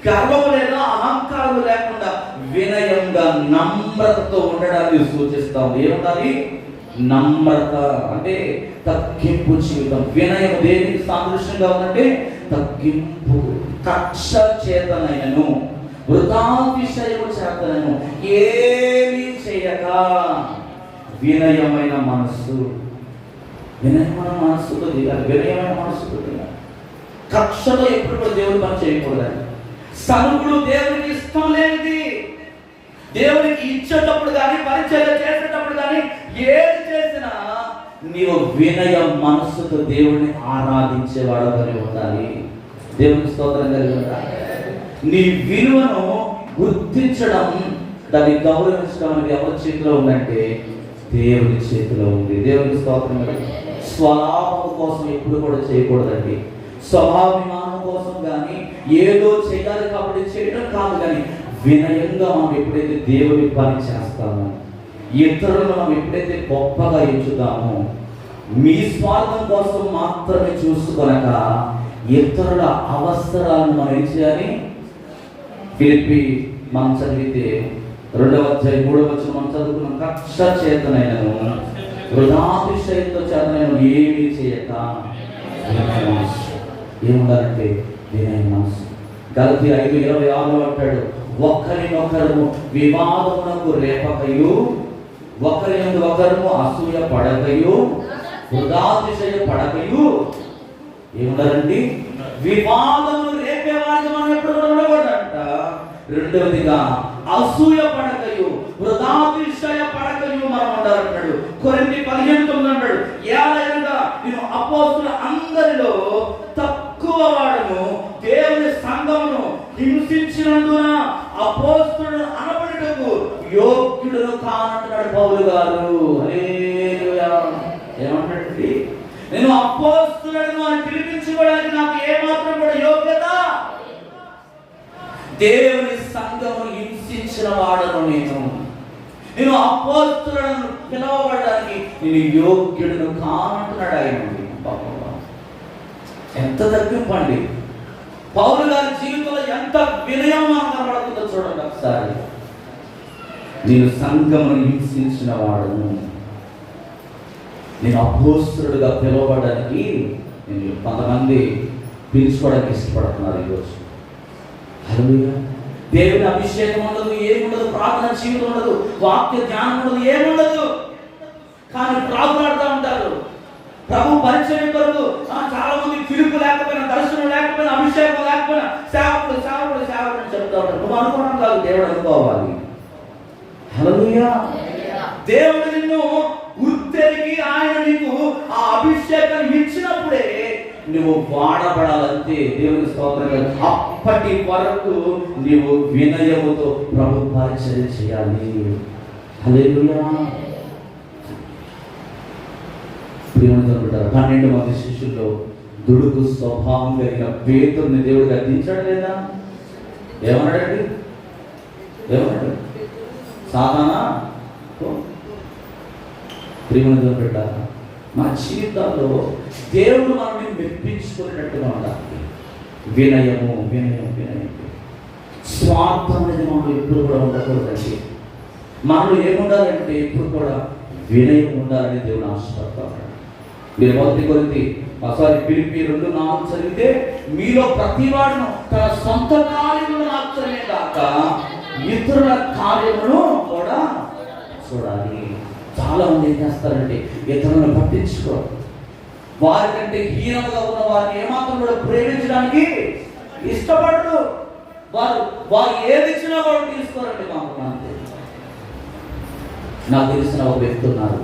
గర్వం లేదా అహంకారం లేకుండా వినయంగా నమ్రతతో ఉండడానికి సూచిస్తాం. ఏముండాలి? నమ్రత అంటే తగ్గింపు జీవితం. వినయం దేనికి సాదృశ్యంగా ఉందంటే తగ్గింపు. కక్ష చేతనైనను వృథాతిశయము చేతనైనను ఏమీ చేయక వినయమైన మనస్సు. వినయమైన మనస్సుతో దిగాలి. వినయమైన మనస్సుతో దిగాలి. కక్షతో ఎప్పుడు కూడా దేవుడు పని చేయకూడదండి. సనుగుడు దేవునికి ఇష్టం లేనిది. దేవునికి ఇచ్చేటప్పుడు కానీ, పరిచయం చేసేటప్పుడు కానీ, ఏది చేసినా నీవు వినయ మనస్సుతో దేవుడిని ఆరాధించేవాడుగానే ఉండాలి. దేవునికి స్తోత్రం కలిగి ఉండాలి. నీ విలువను గుర్తించడం, దాన్ని గౌరవించడం అనేది ఎవరి చేతిలో ఉందంటే దేవుని చేతిలో ఉంది. దేవునికి స్తోత్రం. స్వలాభం కోసం ఎప్పుడు కూడా చేయకూడదండి. స్వభావిమానం కోసం కానీ, ఏదో చేయాలి కాబట్టి చేయడం కాదు. కానీ వినయంగా మనం ఎప్పుడైతే దేవుని పని చేస్తామో, ఇతరులను మనం ఎప్పుడైతే గొప్పగా ఎంచుతామో, మీ స్వార్థం కోసం మాత్రమే చూసుకొనక ఇతరుల అవసరాలను మనం ఏం చేయాలి? ఫిలిప్పీ మనం చదివితే 2వ అధ్యాయం 3వ వచనం మనం చదువుకున్నాం. కక్ష చేతనైనను వృధాతిశయంతో చేతనైన ఏమీ చేయక ఏముండాలంటే వినయ మనసు. గలతీ 5:26 అంటాడు, ఒకరినొకరు వివాదమునకు రేపకయు, ఒకరినందు ఒకరు అసూయ పడకయు, వృధాతిశయ పడకయు ఏముండాలండి? వివాదములు రేపేవాడికి మనం ఎప్పుడు ఉండకూడదంట. రెండవదిగా అసూయ పడకయు, వృధాతిశయ పడకయు మనం ఉండాలంటాడు. కొరింథీ 15:9 అంటాడు, ఏలయనగా నేను అపోస్తలుల అందరిలో తక్కువ వాడను, దేవుని సంఘమును హింసించినందున అపోస్తలుడు అనబడుటకు యోగ్యుడును కానంటున్నాడు పౌలు గారు. హల్లెలూయా. ఏమంటాడండి? నేను అపోస్తలులను అని పిలిపించుకోవడానికి నాకు ఏమాత్రం కూడా యోగ్యత, దేవుని సంఘమును హింసించిన వాడను నేను అపోస్తలులను పిలవబడడానికి నేను యోగ్యుడును కానంటున్నాడు ఆయన. ఎంత తగ్గింపండి! పౌలు గారి జీవితంలో ఎంత వినయం కనబడుతుందో చూడండి ఒకసారి. నేను సంఘమును హింసించిన వాడను, నేను అపోస్తలుడుగా పిలవబడడానికి నేను కొంతమంది పిలుచుకోవడానికి ఇష్టపడుతున్నారు ఈరోజు. హల్లెలూయా. దేవుని అభిషేకం ఉండదు, ఏముండదు, ప్రార్థన జీవితం ఉండదు, వాక్య ధ్యానం ఉండదు, ఏముండదు. కానీ ప్రార్థనాడుతూ ఉంటారు. ప్రభు పరిచయం కొరకు చాలా మంది పిలుపు లేకపోయినా, దర్శనం లేకపోయినా, అభిషేకం లేకపోయినా సేవకుడు సేవకుడు సేవకుడు అని చెప్తా ఉంటారు. నువ్వు అనుకోవడం కాదు, దేవుడు అనుకోవాలి. హల్లెలూయా. దేవుడు నిన్ను గుర్తెరిగి ఆయన నీకు ఆ అభిషేకాన్ని ఇచ్చినప్పుడే నువ్వు వాడబడాలంటే దేవుని స్తోత్రం. అప్పటి వరకు నీవు వినయముతో ప్రభు పరిచయం చేయాలి. హల్లెలూయా. 12 మంది శిష్యుల్లో దుడుకు స్వభావం కలిగిన పేతురుని దేవుడు గద్దించాడు లేదా? ఏమన్నాడండి? ఏమన్నాడు? సాధారణ ప్రియమైన బిడ్డ, మన జీవితాల్లో దేవుడు మనల్ని మెప్పించుకునేటట్టుగా ఉండాలి. వినయము వినయం వినయం. స్వార్థం అనేది మనకు ఎప్పుడు కూడా ఉండకూడదండి. మనలో ఏముండాలంటే ఎప్పుడు కూడా వినయం ఉండాలని దేవుడు ఆశపడతాడు. మీరు 1 కొరింథీ ఫిలిప్పీ 2:4 చదివితే, మీలో ప్రతివాడును తన సొంత కార్యములను మాత్రమే కాక ఇతరుల కార్యములను కూడా చూడాలి. చాలా మంది ఏం చేస్తారంటే ఇతరులను పట్టించుకోరు. వారికంటే హీనముగా ఉన్న వారిని ఏమాత్రం కూడా ప్రేమించడానికి ఇష్టపడరు. వారు ఏది ఇచ్చినా కూడా తీసుకోరండి. నాకు తెలిసిన ఒక వ్యక్తి ఉన్నారు.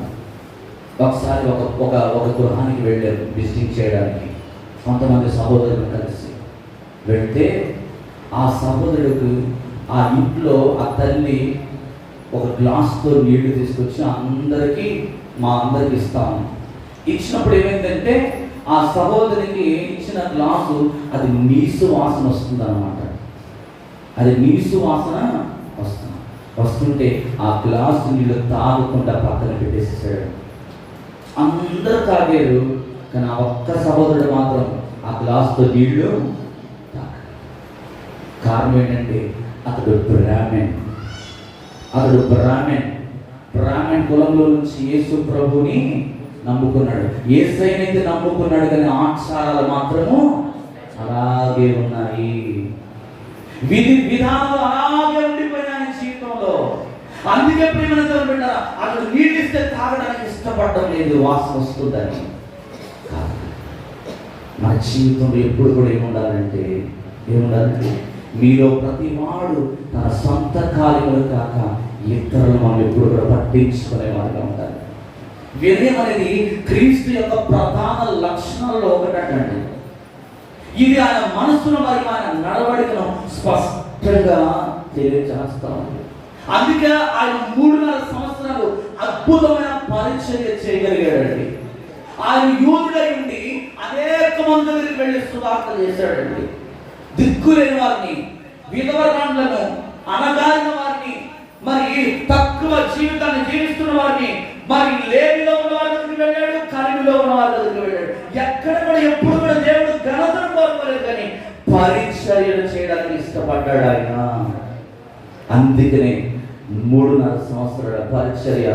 ఒకసారి ఒక గృహానికి వెళ్ళారు విజిటింగ్ చేయడానికి, కొంతమంది సహోదరులు కలిసి వెళ్తే, ఆ సహోదరుడికి ఆ ఇంట్లో ఆ తల్లి ఒక గ్లాస్తో నీళ్లు తీసుకొచ్చి మా అందరికి ఇస్తాము. ఇచ్చినప్పుడు ఏమైందంటే ఆ సహోదరికి ఇచ్చిన గ్లాసు అది నీసు వాసన వస్తుంది అన్నమాట. అది నీసు వాసన వస్తుంటే ఆ గ్లాసు నీళ్ళు తాగకుండా పక్కన పెట్టేసేసాడు. అందరూ తాగారు, కానీ ఆ ఒక్క సహోదరుడు మాత్రం ఆ గ్లాసుతో నీళ్లు తాగాడు. కారణం ఏంటంటే అతడు బ్రాహ్మణ్ కులంలో నుంచి యేసు ప్రభుని నమ్ముకున్నాడు. యేసయ్యనైతే నమ్ముకున్నాడు, కానీ ఆచారాలు మాత్రము అలాగే ఉన్నాయి. విధి విధానాలు అలాగే ఉండిపోయినాయి జీవితంలో. అందుకే ప్రియమైన బిడ్డలారా, అతడు నీళ్ళు ఇస్తే తాగడానికి ఇష్టపడడం లేదు, వాసన వస్తుందని. మన జీవితంలో ఎప్పుడు కూడా ఏముండాలంటే మీలో ప్రతి వాడు తన సొంత కార్యములు కాక ఇతరులను మనం ఎప్పుడు కూడా పట్టించుకునే వారిగా ఉండాలి. వినయం అనేది క్రీస్తు యొక్క ప్రధాన లక్షణాల్లో ఒకటండి. ఇది ఆయన మనసును మరియు ఆయన నడవడికను స్పష్టంగా తెలియజేస్తా ఉంది. అందుకే ఆయన 3.5 సంవత్సరాలు అద్భుతమైన పరిచర్య చేయగలిగాడండి. ఆయన యూదుడై ఉండి అనేక మంది దగ్గరికి వెళ్ళి సువార్త చేశాడండి. దిక్కులేని వారిని, విధవరాండ్లను, అనగారిన వారిని, మరి తక్కువ జీవితాన్ని జీవిస్తున్న వారిని మరి లేమిలో ఉన్న వారి దగ్గరికి వెళ్ళాడు, కలిమిలో ఉన్న వారి దగ్గరికి వెళ్ళాడు. ఎక్కడ కూడా ఎప్పుడు కూడా దేవుడు ఘనతను కోరుకోలేదు, కానీ పరిచర్యలు చేయడానికి ఇష్టపడ్డాడు ఆయన. అందుకనే 3.5 సంవత్సరాల పరిచర్య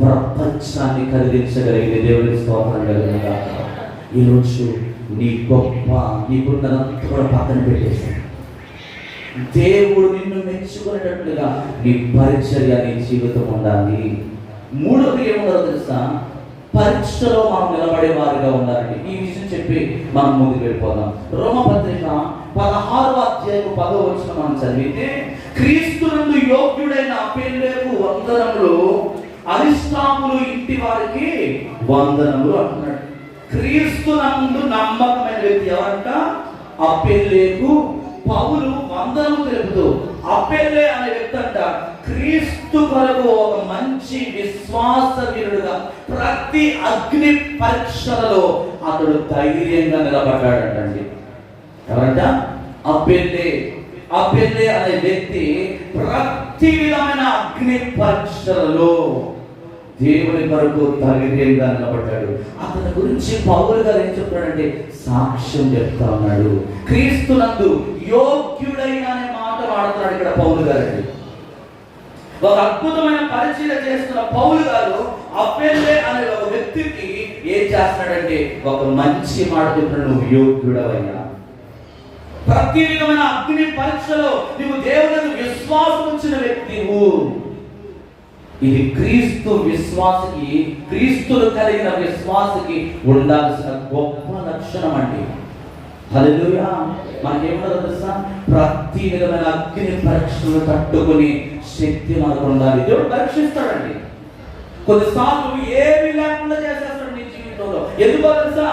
ప్రపంచాన్ని కదిలించగలిగిన దేవుడికి స్తోత్రం కలిగిన. ఈరోజు నీకున్నదంతా కూడా పక్కన పెట్టేశాడు. దేవుడు నిన్ను మెచ్చుకునేటట్లుగా నీ పరిచర్య, నీ జీవితం ఉండాలి. 3వది ఏముందో తెలుసా? పరీక్షలో మనం నిలబడే వారిగా ఉండాలండి. ఈ విషయం చెప్పి మనం ముందుకు వెళ్ళిపోదాం. రోమపత్రిక 16వ అధ్యాయం 10వ వచనం మనం చదివితే, క్రీస్తునందు యోగ్యుడైన అపెల్లేకు వందనములు, అరిస్తాములు ఇంటి వారికి వందనములు అంటున్నాడు. క్రీస్తునందు నమ్మకమైన వ్యక్తి ఎవరంట? అపెల్లేకు పౌలు వందనము తెలుపుతూ, అపెల్లే అనే వ్యక్తి అంట క్రీస్తు కొరకు ఒక మంచి విశ్వాస వీరుడుగా ప్రతి అగ్ని పరీక్షలలో అతడు ధైర్యంగా నిలబడ్డాడంటండి. ఎవరంట? అపెల్లే అనే వ్యక్తి ప్రతి విధమైన అగ్ని పరీక్షలలో దేవుని కొరకు ధైర్యంగా నిలబడ్డాడు. అతని గురించి పౌలు గారు ఏం చెప్తాడంటే సాక్ష్యం చెప్తా ఉన్నాడు. క్రీస్తునందు యోగ్యుడైన అనే మాట వాడుతున్నాడు ఇక్కడ పౌలు గారు. ఒక అద్భుతమైన పరిచయం చేస్తున్న పౌలు గారు అపెల్లే అనే ఒక వ్యక్తికి ఏం చేస్తున్నాడంటే ఒక మంచి మాట చెప్తున్నాడు, నువ్వు యోగ్యుడవయ్యా. ప్రతి విధమైన అగ్ని పరీక్షలో నువ్వు దేవునికి విశ్వాసం ఉంచిన వ్యక్తి. ఇది క్రీస్తు విశ్వాసకి, క్రీస్తులు కలిగిన విశ్వాసకి ఉండాల్సిన గొప్ప లక్షణం అండి. హల్లెలూయా. మనకేమన్నా తెలుసా? ప్రతి విధమైన అగ్ని పరీక్షలు తట్టుకుని శక్తి మనకు ఉండాలి. దేవుడు పరీక్షిస్తాడండి. కొన్నిసార్లు ఏమి లేకుండా చేసేస్తాడు నీ జీవితంలో. ఎందుకో తెలుసా?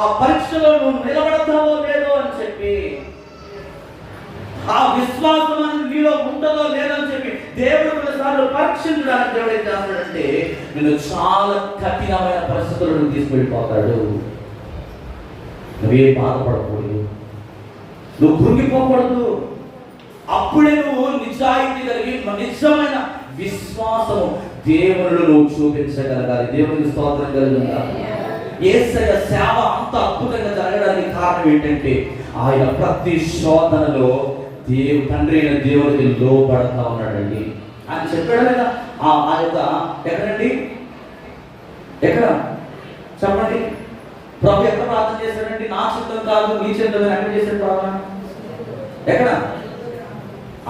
ఆ పరీక్షలో నువ్వు నిలబడతావో లేదో అని చెప్పి, ఆ విశ్వాసం అని నీలో ఉంటుందో లేదని చెప్పి దేవుడు కొన్నిసార్లు పరీక్షించడానికి దేవుడు ఏం చేస్తాడంటే నేను చాలా కఠినమైన పరిస్థితులను తీసుకెళ్ళిపోతాడు. నువ్వేం బాధపడకూడదు, నువ్వు కృంగిపోకూడదు. అప్పుడే నువ్వు నిజాయితీ కలిగి నిజమైన విశ్వాసము దేవుళ్ళు నువ్వు చూపించగలగాలి. దేవునికి స్తోత్రం కలుగుతుందా? యేసయ్య సేవ అంత అద్భుతంగా జరగడానికి కారణం ఏంటంటే ఆయన ప్రతి శోధనలో తండ్రి అయిన దేవుడికి లోపడతా ఉన్నాడండి. ఆయన చెప్పాడు కదా ఆ యొక్క ఎక్కడండి, ఎక్కడ చెప్పండి, ప్రభు ఎక్కడ ప్రార్థన చేశాడండి? నా చిత్తం కాదు నీ చిత్తం ఎక్కడ చేశాడు ప్రార్థన? ఎక్కడ?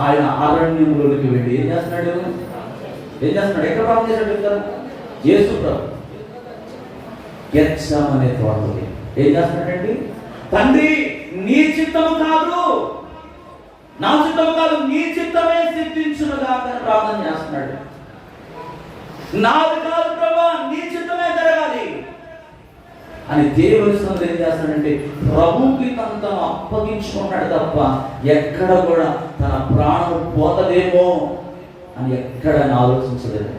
ఆయన అరణ్యములోకి వెళ్ళి ఏం చేస్తున్నాడు? ఎక్కడ ప్రార్థన చేశాడు చెప్తారు? యేసు ప్రభు గెత్సేమనే తోటలో ఏం చేస్తున్నాడండి? తండ్రి నీ చిత్తము కాదు, నా చిత్తము కాదు, నీ చిత్తమే సిద్ధించునుగా అని ప్రార్థన చేస్తున్నాడు. నాది కాదు ప్రభా, నీ చిత్తమే జరగాలి అని దేవుని సన్నిధిలో ఏం చేస్తాడంటే ప్రభువుకి తను అప్పగించుకున్నాడు తప్ప ఎక్కడ కూడా తన ప్రాణం పోతదేమో అని ఎక్కడ ఆలోచించలేదు.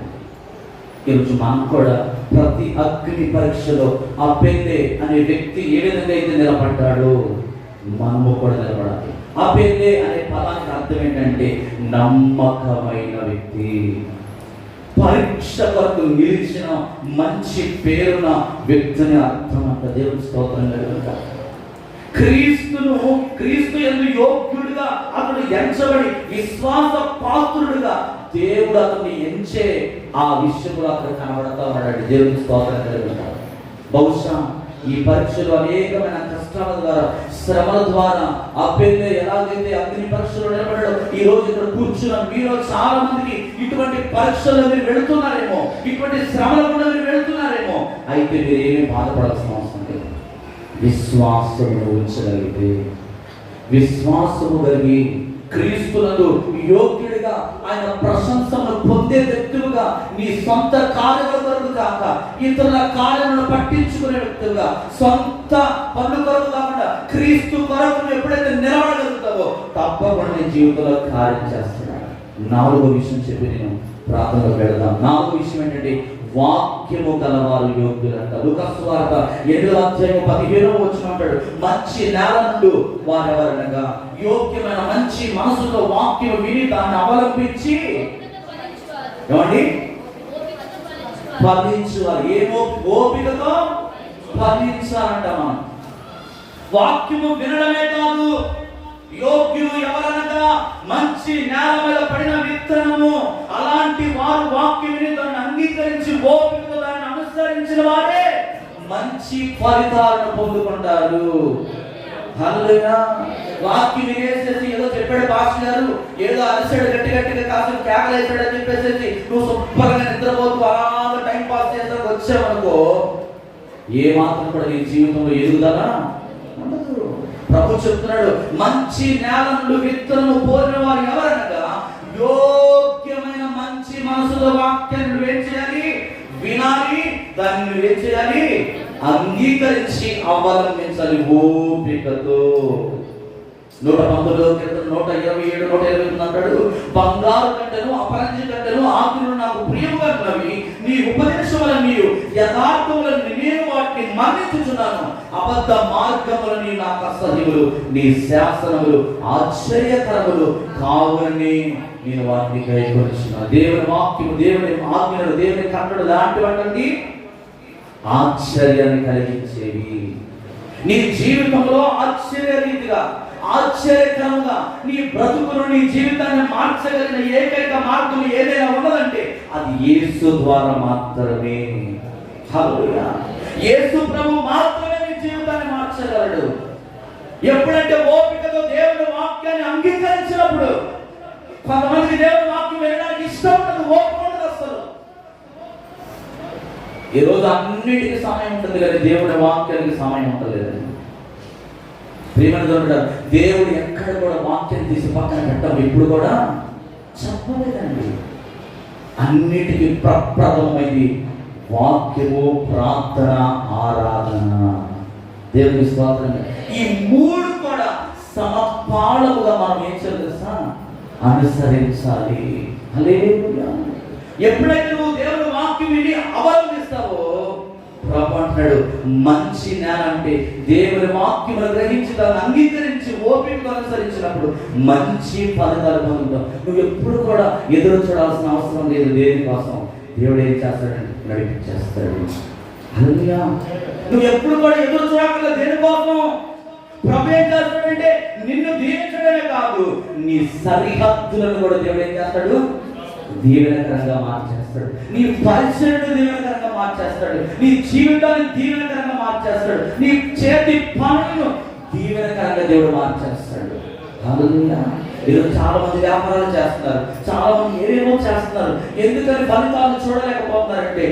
ఈరోజు మనం కూడా ప్రతి అగ్ని పరీక్షలో అపెల్లే అనే వ్యక్తి ఏ విధంగా అయితే నిలబడ్డాడో మనము కూడా నిలబడాలి. అపెల్లే అనే పదానికి అర్థం ఏంటంటే నమ్మకమైన వ్యక్తి, పరీక్ష కొరకు నిలిచిన మంచి పేరున వ్యక్తిని అర్థం అంట. దేవుని స్తోత్రం కలుగునుగాక. క్రీస్తు యందు యోగ్యుడిగా అతడు ఎంచబడి విశ్వాస పాత్రుడిగా దేవుడు అతన్ని ఎంచే ఆ విషయంలో అతను కనబడతా ఉన్నాడు. దేవుని స్తోత్రం కలుగునుగాక. బహుశా ఈ పరీక్షలు అనేకమైన కష్టాల ద్వారా, శ్రమల ద్వారా అపెల్లే ఎలాగైతే అగ్ని పరీక్షలో నిలబడ్డాడో ఈ రోజు ఇక్కడ కూర్చున్న మీలో చాలా మందికి ఇటువంటి పరీక్షలు మీరు వెళుతున్నారేమో, ఇటువంటి శ్రమల కూడా మీరు వెళుతున్నారేమో. అయితే మీరు ఏమీ బాధపడాల్సిన అవసరం లేదు. విశ్వాసము ఉంచగలిగితే, విశ్వాసము కలిగి క్రీస్తునందు యోగ్యుడిగా ఆయన ప్రశంసను పొందే వ్యక్తులుగా నీ సొంత కార్యముల కొరకు కాక ఇతరుల కార్యములను పట్టించుకునే వ్యక్తులుగా, సొంత పనుల కొరకు కాకుండా క్రీస్తు కొరకు ఎప్పుడైతే నిలబడగలుగుతావో తప్పకుండా నీ జీవితంలో కార్యం చేస్తున్నాడు. 4వ విషయం చెప్పి నేను ప్రార్థనలో పెడదాం. 4వ విషయం ఏంటంటే వాక్యము గలవారు యోగ్యులంట. లూకా సువార్త 7వ అధ్యాయం 15వ వచనం అంటాడు, మంచి నేల నుండి వారెవరనగా యోగ్యమైన మంచి మనసుతో వాక్యం విని దాన్ని అవలంబించి ఏమండి? ఫలించాలి. ఏ ఓపికతో ఫలించాలంట. మనం వాక్యము వినడమే కాదు, యోగ్యులు ఎవరనగా మంచి నేల మీద పడిన విత్తనము. అలాంటి వారు వాక్యం విని దాన్ని అంగీకరించి ఓపికతో దాన్ని అనుసరించిన వారే మంచి ఫలితాలను పొందుకుంటారు. హల్లెలూయా. వాక్యం వినేసేసి ఏదో చెప్పాడు పాస్టర్ గారు, ఏదో అరిసాడు గట్టిగా కాసేపు కేకలేసాడు అని చెప్పేసి నువ్వు శుభ్రంగా నిద్రపోతూ అలాగా టైం పాస్ చేస్తాను వచ్చావనుకో, ఏ మాత్రం కూడా నీ జీవితంలో ఎదుగుదలా ఉండదు. ప్రభు చెప్తున్నాడు, మంచి నేలను విత్తనము పోలిన వారు ఎవరనగా యోగ్యమైన మంచి మనసులో వాక్యాన్ని నువ్వేం చేయాలి? వినాలి. దాన్ని నువ్వేం చేయాలి? అంగీకరించి అవలంబించాలి ఓపికతో. 119 కీర్తన 127, 128 అంటాడు, బంగారు కంటెను అపరంజి కంటెను ఆకులు నాకు ప్రియముగా ఉన్నవి, నీ ఉపదేశములను నీవు యథార్థములను నేను వాటిని మన్నించుచున్నాను, అబద్ధ మార్గములని నాకు అసహ్యములు, నీ శాసనములు ఆశ్చర్యకరములు కావునని నేను వాటిని గైకొనుచున్నాను. దేవుని వాక్యము, దేవుని ఆజ్ఞలు, దేవుని కట్టడలు లాంటివంటి ఆశ్చర్యాన్ని కలిగించేవి. నీ జీవితంలో ఆశ్చర్యరీతిగా ఆశ్చర్యకరంగా నీ బ్రతుకును, నీ జీవితాన్ని మార్చగలిగిన ఏకైక మార్గం ఏదైనా ఉన్నదంటే అది యేసు ద్వారా మాత్రమే. హల్లెలూయా. యేసు ప్రభు మాత్రమే నీ జీవితాన్ని మార్చగలడు. ఎప్పుడంటే ఓపికతో దేవుని వాక్యాన్ని అంగీకరించినప్పుడు. కొంతమందికి దేవుని వాక్యం వినడానికి ఇష్టం ఉండదు, ఓపిక ఉండదు అసలు. ఈరోజు అన్నిటికీ సమయం ఉంటుంది కానీ దేవుడి వాక్యానికి సమయం ఉండలేదండి. ప్రియమైన దేవుడు ఎక్కడ కూడా వాక్యం తీసి పక్కన పెట్టడం ఇప్పుడు కూడా చెప్పలేదండి. అన్నిటికీ ప్రప్రథమైంది వాక్యము, ప్రార్థన, ఆరాధన. దేవుని స్తోత్రం. ఈ మూడు కూడా సమపాళముగా మనం ఏం చేయాలి? అనుసరించాలి. హల్లెలూయా. ఎప్పుడైతే నువ్వు దేవుని వాక్యం విని అవలంబిస్తావో, ప్రభు అంటున్నాడు, మంచి నేల అంటే దేవుని వాక్యమును గ్రహించి దాన్ని అంగీకరించి ఓపికతో అనుసరించినప్పుడు మంచి ఫలితాలు పొందుతావు. నువ్వు ఎప్పుడు కూడా ఎదురు చూడాల్సిన అవసరం లేదు. దేని కోసం? దేవుడు ఏం చేస్తాడంటే నడిపించేస్తాడు. హల్లెలూయా. నువ్వు ఎప్పుడు కూడా ఎదురు చూడక్కర్లేదు. దేనికోసం? ప్రభు ఏం చేస్తాడంటే నిన్ను దీవించడమే కాదు, నీ సరిహద్దులను కూడా దేవుడు ఏం చేస్తాడు? దీవెనకరంగా మార్చేస్తాడు. నీ పరిచయను దీవెనకరంగా మార్చేస్తాడు. నీ జీవితాన్ని దీవెనకరంగా మార్చేస్తాడు. నీ చేతి పనులను దీవెనకరంగా దేవుడు మార్చేస్తాడు. హల్లెలూయా. ఈరోజు చాలా మంది వ్యాపారాలు చేస్తున్నారు, చాలా మంది ఏవేమో చేస్తున్నారు. ఎందుకని ఫలితాలు చూడలేకపోతున్నారంటే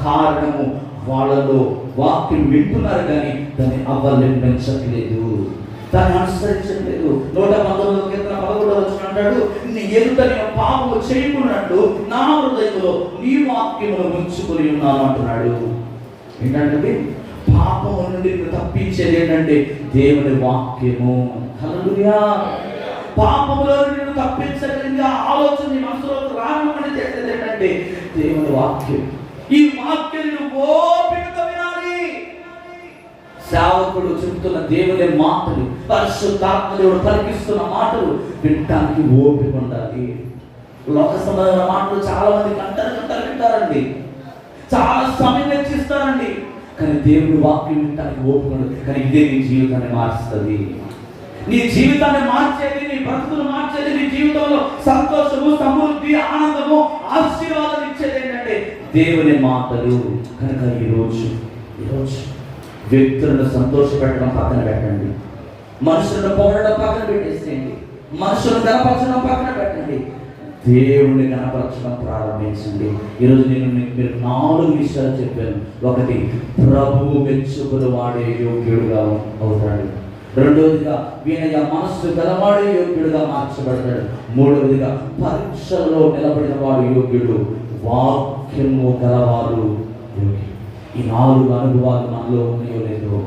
కారణము వాళ్ళలో వాక్యం వింటున్నారు కానీ దాన్ని అవలంబించట్లేదు, దాన్ని అనుసరించట్లేదు. 119 కీర్తన 11 అంటాడు, నీ ఎదుట నేను పాపము చేయకున్నట్టు నా హృదయంలో నీ వాక్యమును ఉంచుకొని ఉన్నాను అంటున్నాడు. ఏంటంటే పాపము నుండి తప్పించేది ఏంటంటే దేవుని వాక్యము. హల్లెలూయా. పాపములో నుండి తప్పించగలిగే ఆలోచన నీ మనసులోకి రానివ్వకుండా చేసేది ఏంటంటే దేవుని వాక్యం. ఈ వాక్యాన్ని ఓపికతో వినాలి. సేవకుడు చెబుతున్న దేవుని మాటలు, పరిశుద్ధాత్మ దేవుడు పలికిస్తున్న మాటలు వినటానికి ఓపిక ఉండాలి. లోక సంబంధమైన మాటలు చాలా మంది గంటలు వింటారండి, చాలా సమయం వెచ్చిస్తారండి, కానీ దేవుని వాక్యం వినటానికి ఓపిక ఉండదు. కానీ ఇదే నీ జీవితాన్ని మారుస్తుంది. నీ జీవితాన్ని మార్చేది, నీ బ్రతుకును మార్చేది, నీ జీవితంలో సంతోషము, సమృద్ధి, ఆనందము, ఆశీర్వాదం ఇచ్చేది ఏంటంటే దేవుని మాటలు. కనుక ఈరోజు వ్యక్తులను సంతోషపెట్టడం పక్కన పెట్టండి, మనుషులను పొగడడం పక్కన పెట్టేసేయండి, మనుషులను గణపరచడం పక్కన పెట్టండి, దేవుణ్ణి గణపరచడం ప్రారంభించండి. ఈరోజు నేను మీరు 4 విషయాలు చెప్పాను. 1, ప్రభువు మెచ్చుకుని వాడే యోగ్యుడుగా అవుతాడు. 2వదిగా వీణయ మనస్సు గలవాడే యోగ్యుడుగా మార్చబడతాడు. 3వదిగా పరీక్షల్లో నిలబడిన వాడు యోగ్యుడు, వాక్యము గలవారు యోగ్యుడు. ఈ 4 అనుభవాలు మనలో ఉన్నాయో లేదో.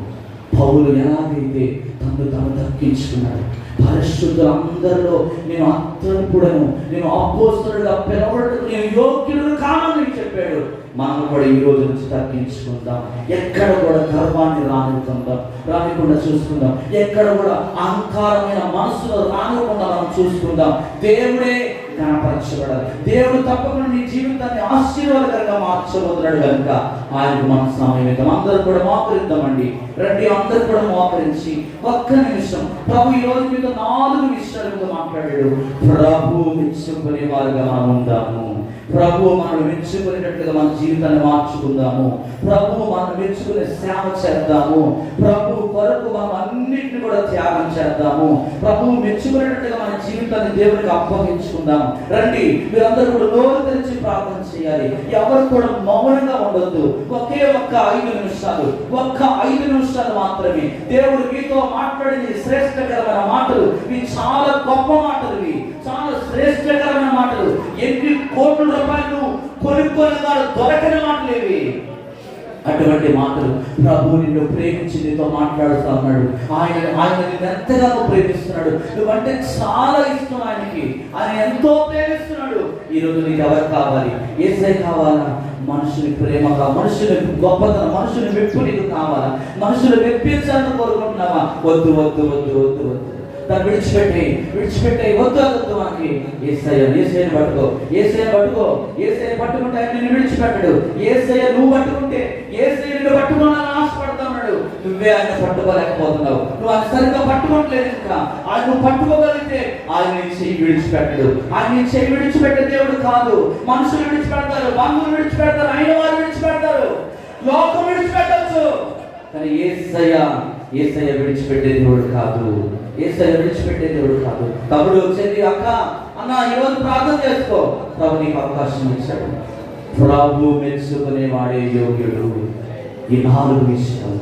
పౌలు ఎలాగైతే తను దక్కించుకున్నాడు, పరిశుద్ధులందరిలో నేను అత్యల్పుడను, నేను అపోస్తలుడిగా పిలవడకు నేను యోగ్యుడు కానని చెప్పాడు. మనం కూడా ఈ రోజు నుంచి తగ్గించుకుందాం. ఎక్కడ కూడా గర్వాన్ని రానికుండా చూసుకుందాం. ఎక్కడ కూడా అహంకారమైన మనసులో రానికుండా మనం చూసుకుందాం. దేవుడే కనపరచబడాలి. దేవుడు తప్పకుండా నీ జీవితాన్ని ఆశీర్వాదకరంగా మార్చబోతున్నాడు కనుక ఆయనకు మన సమయం అందరూ కూడా మోకరిద్దామండి. రండి, అందరూ కూడా మోకరించి ఒక్క నిమిషం ప్రభు ఈ రోజు మీతో 4 విషయాలతో మాట్లాడాడు. ప్రభు మెచ్చుకునే వారుగా మనం ఉందాము. ప్రభు మనం మెచ్చుకునేటట్లుగా మన జీవితాన్ని మార్చుకుందాము. ప్రభు మనం మెచ్చుకునే సేవ చేద్దాము. ప్రభు కొరకు మనం అన్నింటిని కూడా త్యాగం చేద్దాము. ప్రభు మెచ్చుకునేటట్టుగా మన జీవితాన్ని దేవునికి అప్పగించుకుందాం. రండి, మీరందరూ కూడా నోరు తెరిచి ప్రార్థన చేయాలి. ఎవరు కూడా మౌనంగా ఉండొద్దు. ఒకే ఒక్క 5 నిమిషాలు, ఒక్క 5 నిమిషాలు మాత్రమే దేవుడు మీతో మాట్లాడింది శ్రేష్టకరమైన మాటలు. ఇవి చాలా గొప్ప మాటలు, ఇవి చాలా శ్రేష్టకరమైన మాటలు. ఎన్ని కోట్ల రూపాయలు కొనుక్కొని దొరకని మాటలు ఇవి. అటువంటి మాటలు ప్రభు నిన్ను ప్రేమించి నీతో మాట్లాడుతూ ఉన్నాడు. ఆయన నిన్ను ఎంతగానో ప్రేమిస్తున్నాడు. నువ్వంటే చాలా ఇష్టం ఆయనకి. ఆయన ఎంతో ప్రేమిస్తున్నాడు. ఈరోజు నీకు ఎవరు కావాలి? యేసయ్య కావాలా? మనుషుని ప్రేమగా, మనుషుల గొప్పతనం, మనుషుని మెప్పు నీకు కావాలా? మనుషులు మెప్పించాలని కోరుకుంటున్నావా? వద్దు వద్దు వద్దు వద్దు వద్దు. దాన్ని విడిచిపెట్టే వద్దు మనకి. యేసయ్యని పట్టుకో. యేసయ్య పట్టుకుంటే ఆయన నిన్ను విడిచిపెట్టడు. యేసయ్య నువ్వు పట్టుకుంటే యేసయ్య నిన్ను పట్టుకోవాలని ఆశపడతా ఉన్నాడు. నువ్వే ఆయన పట్టుకోలేకపోతున్నావు. నువ్వు ఆయన సరిగ్గా పట్టుకోవట్లేదు. ఇంకా ఆయన నువ్వు పట్టుకోగలిగితే ఆయన నీ చెయ్యి విడిచిపెట్టడు. ఆయన నీ చెయ్యి విడిచిపెట్టే దేవుడు కాదు. మనుషులు విడిచిపెడతారు, బంధువులు విడిచిపెడతారు, అయిన వారు విడిచిపెడతారు, లోకం విడిచిపెట్టచ్చు. కానీ యేసయ్య విడిచిపెట్టే దేవుడు కాదు. యేసయ్య విడిచిపెట్టే దేవుడు కాదు. తమ్ముడు, చెల్లి, అక్క, అన్న, ఈరోజు ప్రార్థన చేసుకో. ప్రభు నీకు అవకాశం ఇచ్చాడు. ప్రభు మెచ్చుకునే వాడే యోగ్యుడు. ఈ 4 విషయాలు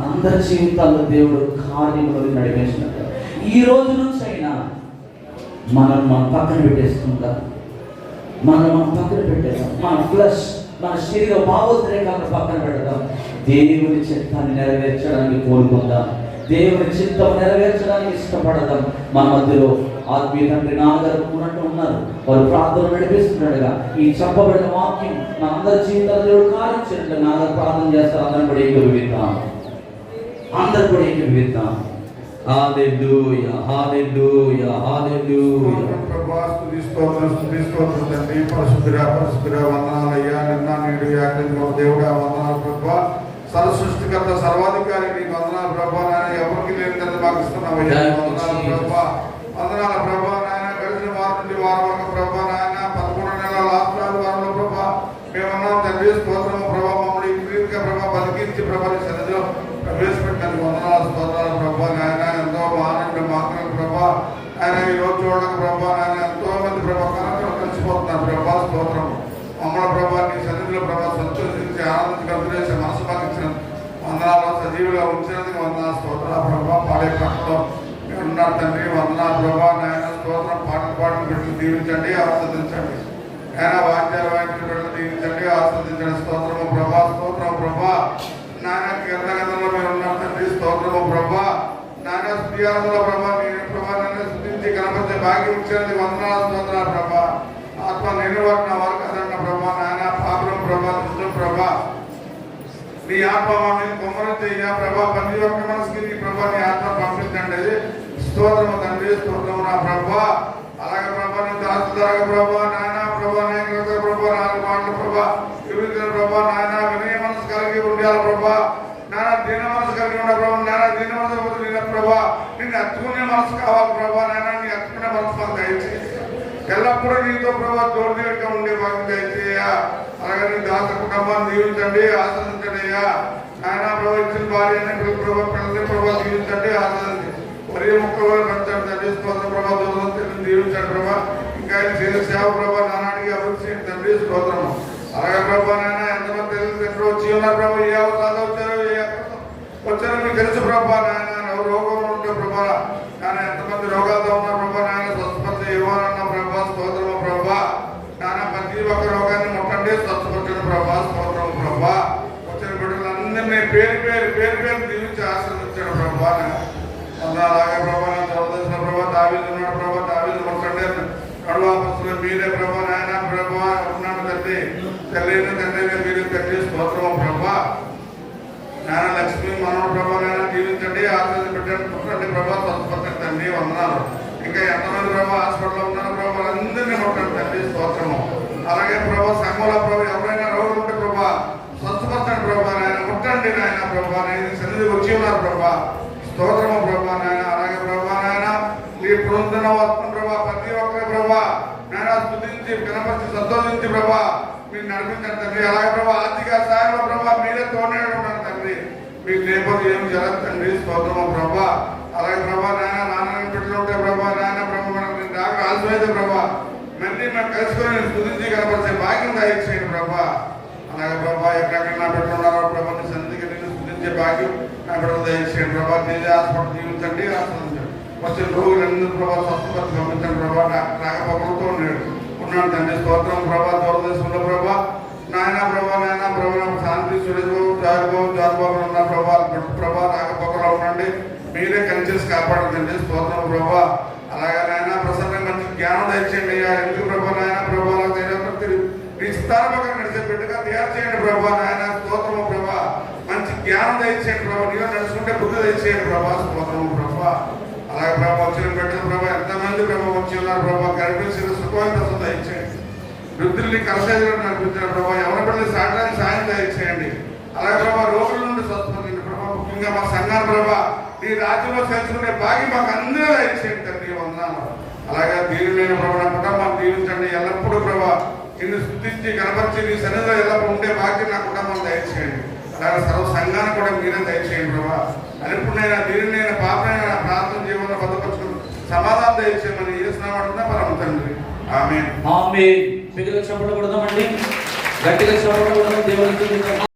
అందరి జీవితాల్లో దేవుడు కార్యములను నడిపేసినట్టు ఈ రోజు నుంచి అయినా మనం పక్కన పెట్టేసుకుంటాం. మనం పక్కన పెట్టేద్దాం. మన ఫ్లష్, మన శరీర భావోద్రేకాలను పక్కన పెడదాం. దేవుని చిత్తాన్ని నెరవేర్చడానికి కోరుకుందాం. దేవుని చిత్తం నెరవేర్చడానికి ఇష్టపడదాం. మన మధ్యలో ఆత్మీయ తండ్రి నాన్నగారు ఉన్నట్టు ఉన్నారు. వారు ప్రార్థన నడిపిస్తున్నాడుగా ఈ చెప్పబడిన వాక్యం మన అందరి జీవితాలు దేవుడు కార్యం చేయట్లేదు. నాన్నగారు ప్రార్థన చేస్తారు. అందరం కూడా ఏకీభవిద్దాం. హల్లెలూయా, హల్లెలూయా, హల్లెలూయా. స్తుతి స్తోత్రం తండ్రి. పరిశుద్ధుడా వందనాలయ్యా. నిన్న నేడు ఏకైక దేవుడా వందనాలు ప్రభువా. సర్వసృష్టికర్త సర్వాధికారి నీకు వందనాలు ప్రభువా. నాయన ఎవరికి లేని మాకు ఇస్తున్నావయ్యా. వందనాలు ప్రభువా. వందనాలు ప్రభువా. నాయన గడిచిన వారం నుండి వారం వరకు ప్రభువా నాయన 11 నెలల లాస్ట్ వారంలో ప్రభువా మేమున్నాం తండ్రి. స్తోత్రము ప్రభువా. మమ్మల్ని క్రీతిగా ప్రభువా బతికించి ప్రభువా నీ సన్నిధిలో ప్రవేశపెట్టినందుకు వందనాలు స్తోత్రాలు ప్రభువా. నాయన ఎంతో ఆనంద మాత్రం ప్రభువా. ఆయన ఈ రోజు చూడక ప్రభా నాయన ఎంతో మంది ప్రభా కనకలు కలిసిపోతున్నారు ప్రభా. స్తోత్రం. మమ్మల్ని ప్రభా నీ సన్నిధిలో ప్రభా సంతోషించి ఆనందించి మనసు పాకించిన వందనాలు సజీవులుగా ఉంచినందుకు వందనాలు స్తోత్రాలు ప్రభా. పాడే పాటలో మీరు ఉన్నారు తండ్రి. వందనాలు ప్రభా నాయన స్తోత్రం. పాటలు బిడ్డలు దీవించండి, ఆస్వాదించండి. ఆయన వాద్యాలు బిడ్డలు దీవించండి, ఆస్వాదించండి. స్తోత్రము ప్రభా. స్తోత్రం ప్రభా. నాయన కీర్తనగంధంలో మీరు ఉన్నారు తండ్రి. స్తోత్రము ప్రభా. నాయన స్థితిలో ప్రభా నేను ప్రభా నన్ను స్థుతించి కనపరిచే భాగ్యం ఇచ్చినందుకు వందనాలు స్తోత్రాలు ప్రభా. ఆత్మ నేను వాటిన వారు కదన్న ప్రభా. నాయన పాపం ప్రభా, దుష్టం ప్రభా. నీ ఆత్మ మమ్మల్ని కుమ్మరించయ్యా ప్రభా. ప్రతి ఒక్క మనసుకి నీ ప్రభా నీ ఆత్మ పంపించండి. స్తోత్రము తండ్రి. స్తోత్రము నా ప్రభా. అలాగే ప్రభా నీ దాసులాగా ప్రభా నాయన ప్రభా నాయకులతో ప్రభా 4 మాటలు ప్రభా వివిధ ప్రభా నాయన వినయ మనసు కలిగి ఉండాలి ప్రభా. నానా దీన మనసు కలిగి ఉన్న ప్రభా. నానా దీన మనసు నిన్న ప్రభా నిన్ను హత్తుకునే మనసు కావాలి ప్రభా. నాయన నీ హత్తుకునే మనసు మాకు దయచేసి ఎల్లప్పుడూ నీతో ప్రభా తోడుగా ఉండే మాకు దయచేయ. అలాగే నీ దాస కుటుంబాన్ని దీవించండి, ఆశ్రదించండి అయ్యా. నాయన ప్రభా ఇచ్చిన భార్యని ప్రభా పిల్లల్ని ప్రభా దీవించండి, ఆశ్రదించండి. ఒరే ముక్కలు పెంచండి తండ్రి. స్తోత్రం ప్రభా. దూరం దీవించండి ప్రభా. ఇంకా చేసే సేవ ప్రభా నానాడికి అభివృద్ధి చేయండి తండ్రి. స్తోత్రము. అలాగే ప్రభా నాయన ఎంతమంది తెలుసు ఎక్కడ వచ్చి ఉన్నారు ప్రభా. ఏ అవసరాలు వచ్చారో మీకు తెలుసు ప్రభా. నాయన రోగం ఉంటే ప్రభా నాయన ఎంతమంది రోగాలతో ఉన్నారు ప్రభా. నాయన స్వస్థపరిచే ఇవ్వాలన్న ప్రభా. స్తోత్రము ప్రభా. నాయన ప్రతి ఒక్క రోగాన్ని ముట్టండి, స్వస్థపరచండి ప్రభా. స్తోత్రము ప్రభా. వచ్చిన బిడ్డలందరినీ పేరు దీవించి ఆశ్రయించాడు ప్రభా. అలాగే ప్రభా చదవదలసిన ప్రభా దావీదు ఉన్నాడు ప్రభా. దావీదు ముట్టండి కడువాపస్తులు మీరే ప్రభా. నాయన ప్రభా ఉన్నాడు తండ్రి. తల్లిని తండ్రిని మీరు పెట్టి స్తోత్రము ప్రభా. నాయన లక్ష్మి మనోడు ప్రభా నాయన దీవించండి, ఆశ్రయించి పెట్టండి, పుట్టండి ప్రభా. స్వస్థపరచండి తండ్రి. వందనాలు. ఇంకా ఎంతమంది ప్రభా హాస్పిటల్లో ఉన్నారు ప్రభా అందరినీ ముట్టండి ప్రభా నాయన స్తుతించి కనపరిచి సంతోషించి ప్రభా మీరు నడిపించండి తండ్రి. అలాగే ప్రభా ఆర్థిక సహాయంలో ప్రభా మీరే తోడే ఉంటారు తండ్రి. మీకు లేకపోతే ఏం జరగదు తండ్రి. స్తోత్రము ప్రభా. అలాగే ప్రభా నాయన నాన్న బిడ్డలు ఉంటే ప్రభా నాయన ప్రభా మనకు డాక్టర్ ఆశ్రయితే ప్రభా మళ్ళీ మనం కలుసుకొని స్తుతించి కనపరిచే భాగ్యం దయచేయండి ప్రభా. అలాగే ప్రభా ఎక్కడెక్కడ నా బిడ్డలు ఉన్నారో ప్రభా నీ సన్నిధికి నేను స్తుతించే భాగ్యం నా బిడ్డలు దయచేయండి ప్రభా. నిజే హాస్పిటల్ జీవించండి ఆశ్రయించండి. వచ్చిన రోగులందరూ ప్రభా స్వస్థపరిచి పంపించండి ప్రభా. రాకపోకలతో ఉన్నాడు తండ్రి. స్తోత్రం ప్రభా. దూరదేశంలో ప్రభా నాయన ప్రభా శాంతి సురేష్ బాబు జారుబాబు ఉన్న ప్రభా ప్రభా రాకపోకలో ఉండండి. మీరే కలిసి కాపాడుతండి. స్తోత్రం ప్రభా. అలాగే నాయన ప్రసన్న మంచి జ్ఞానం దయచేయండి అయ్యా. ఎందుకు ప్రభా నాయన ప్రభా మీ స్థానపక్కన నడిచే బిడ్డగా తయారు చేయండి ప్రభా నాయన. స్తోత్రము ప్రభా. మంచి జ్ఞానం దయచేయండి ప్రభా. నీలో నడుచుకుంటే బుద్ధి దయచేయండి ప్రభా. స్తోత్రము ప్రభా. అలాగే ప్రభా వచ్చిన బిడ్డలు ప్రభా ఎంతమంది ప్రభా వచ్చి ఉన్నారు ప్రభా కనిపించిన సుఖమైన దయచేయండి. వృద్ధుల్ని కలసేజలో నడిపించిన ప్రభా ఎవరి బిడ్డలు సాగడానికి సాయం దయచేయండి. అలాగే ప్రభా రోగుల నుండి స్వస్థపడండి ప్రభా. ముఖ్యంగా మా సంఘాన్ని ప్రభా నీ రాజ్యంలో చేర్చుకునే భాగ్యం మాకు అందరూ దయచేయండి తండ్రి. వందనాలు. అలాగే దీనిలైన ప్రభా నా కుటుంబాన్ని దీవించండి. ఎల్లప్పుడూ ప్రభా నిన్ను స్తుతించి కనపరిచి నీ సన్నిధిలో ఎల్లప్పుడూ ఉండే భాగ్యం నా కుటుంబాన్ని దయచేయండి. అలాగే సర్వ సంఘాన్ని కూడా మీరే దయచేయండి ప్రభా. అనిప్పుడైనా దీనినైనా పాపనైనా ప్రార్థన జీవనంలో భద్రపరచుకుని సమాధానం దయచేయమని చేసినామంటున్నా పరమ తండ్రి. ఆమేన్. ఆమేన్. బిగ్గరగా చప్పట్లు కొడదామండి. గట్టిగా చప్పట్లు కొడదాం దేవునికి.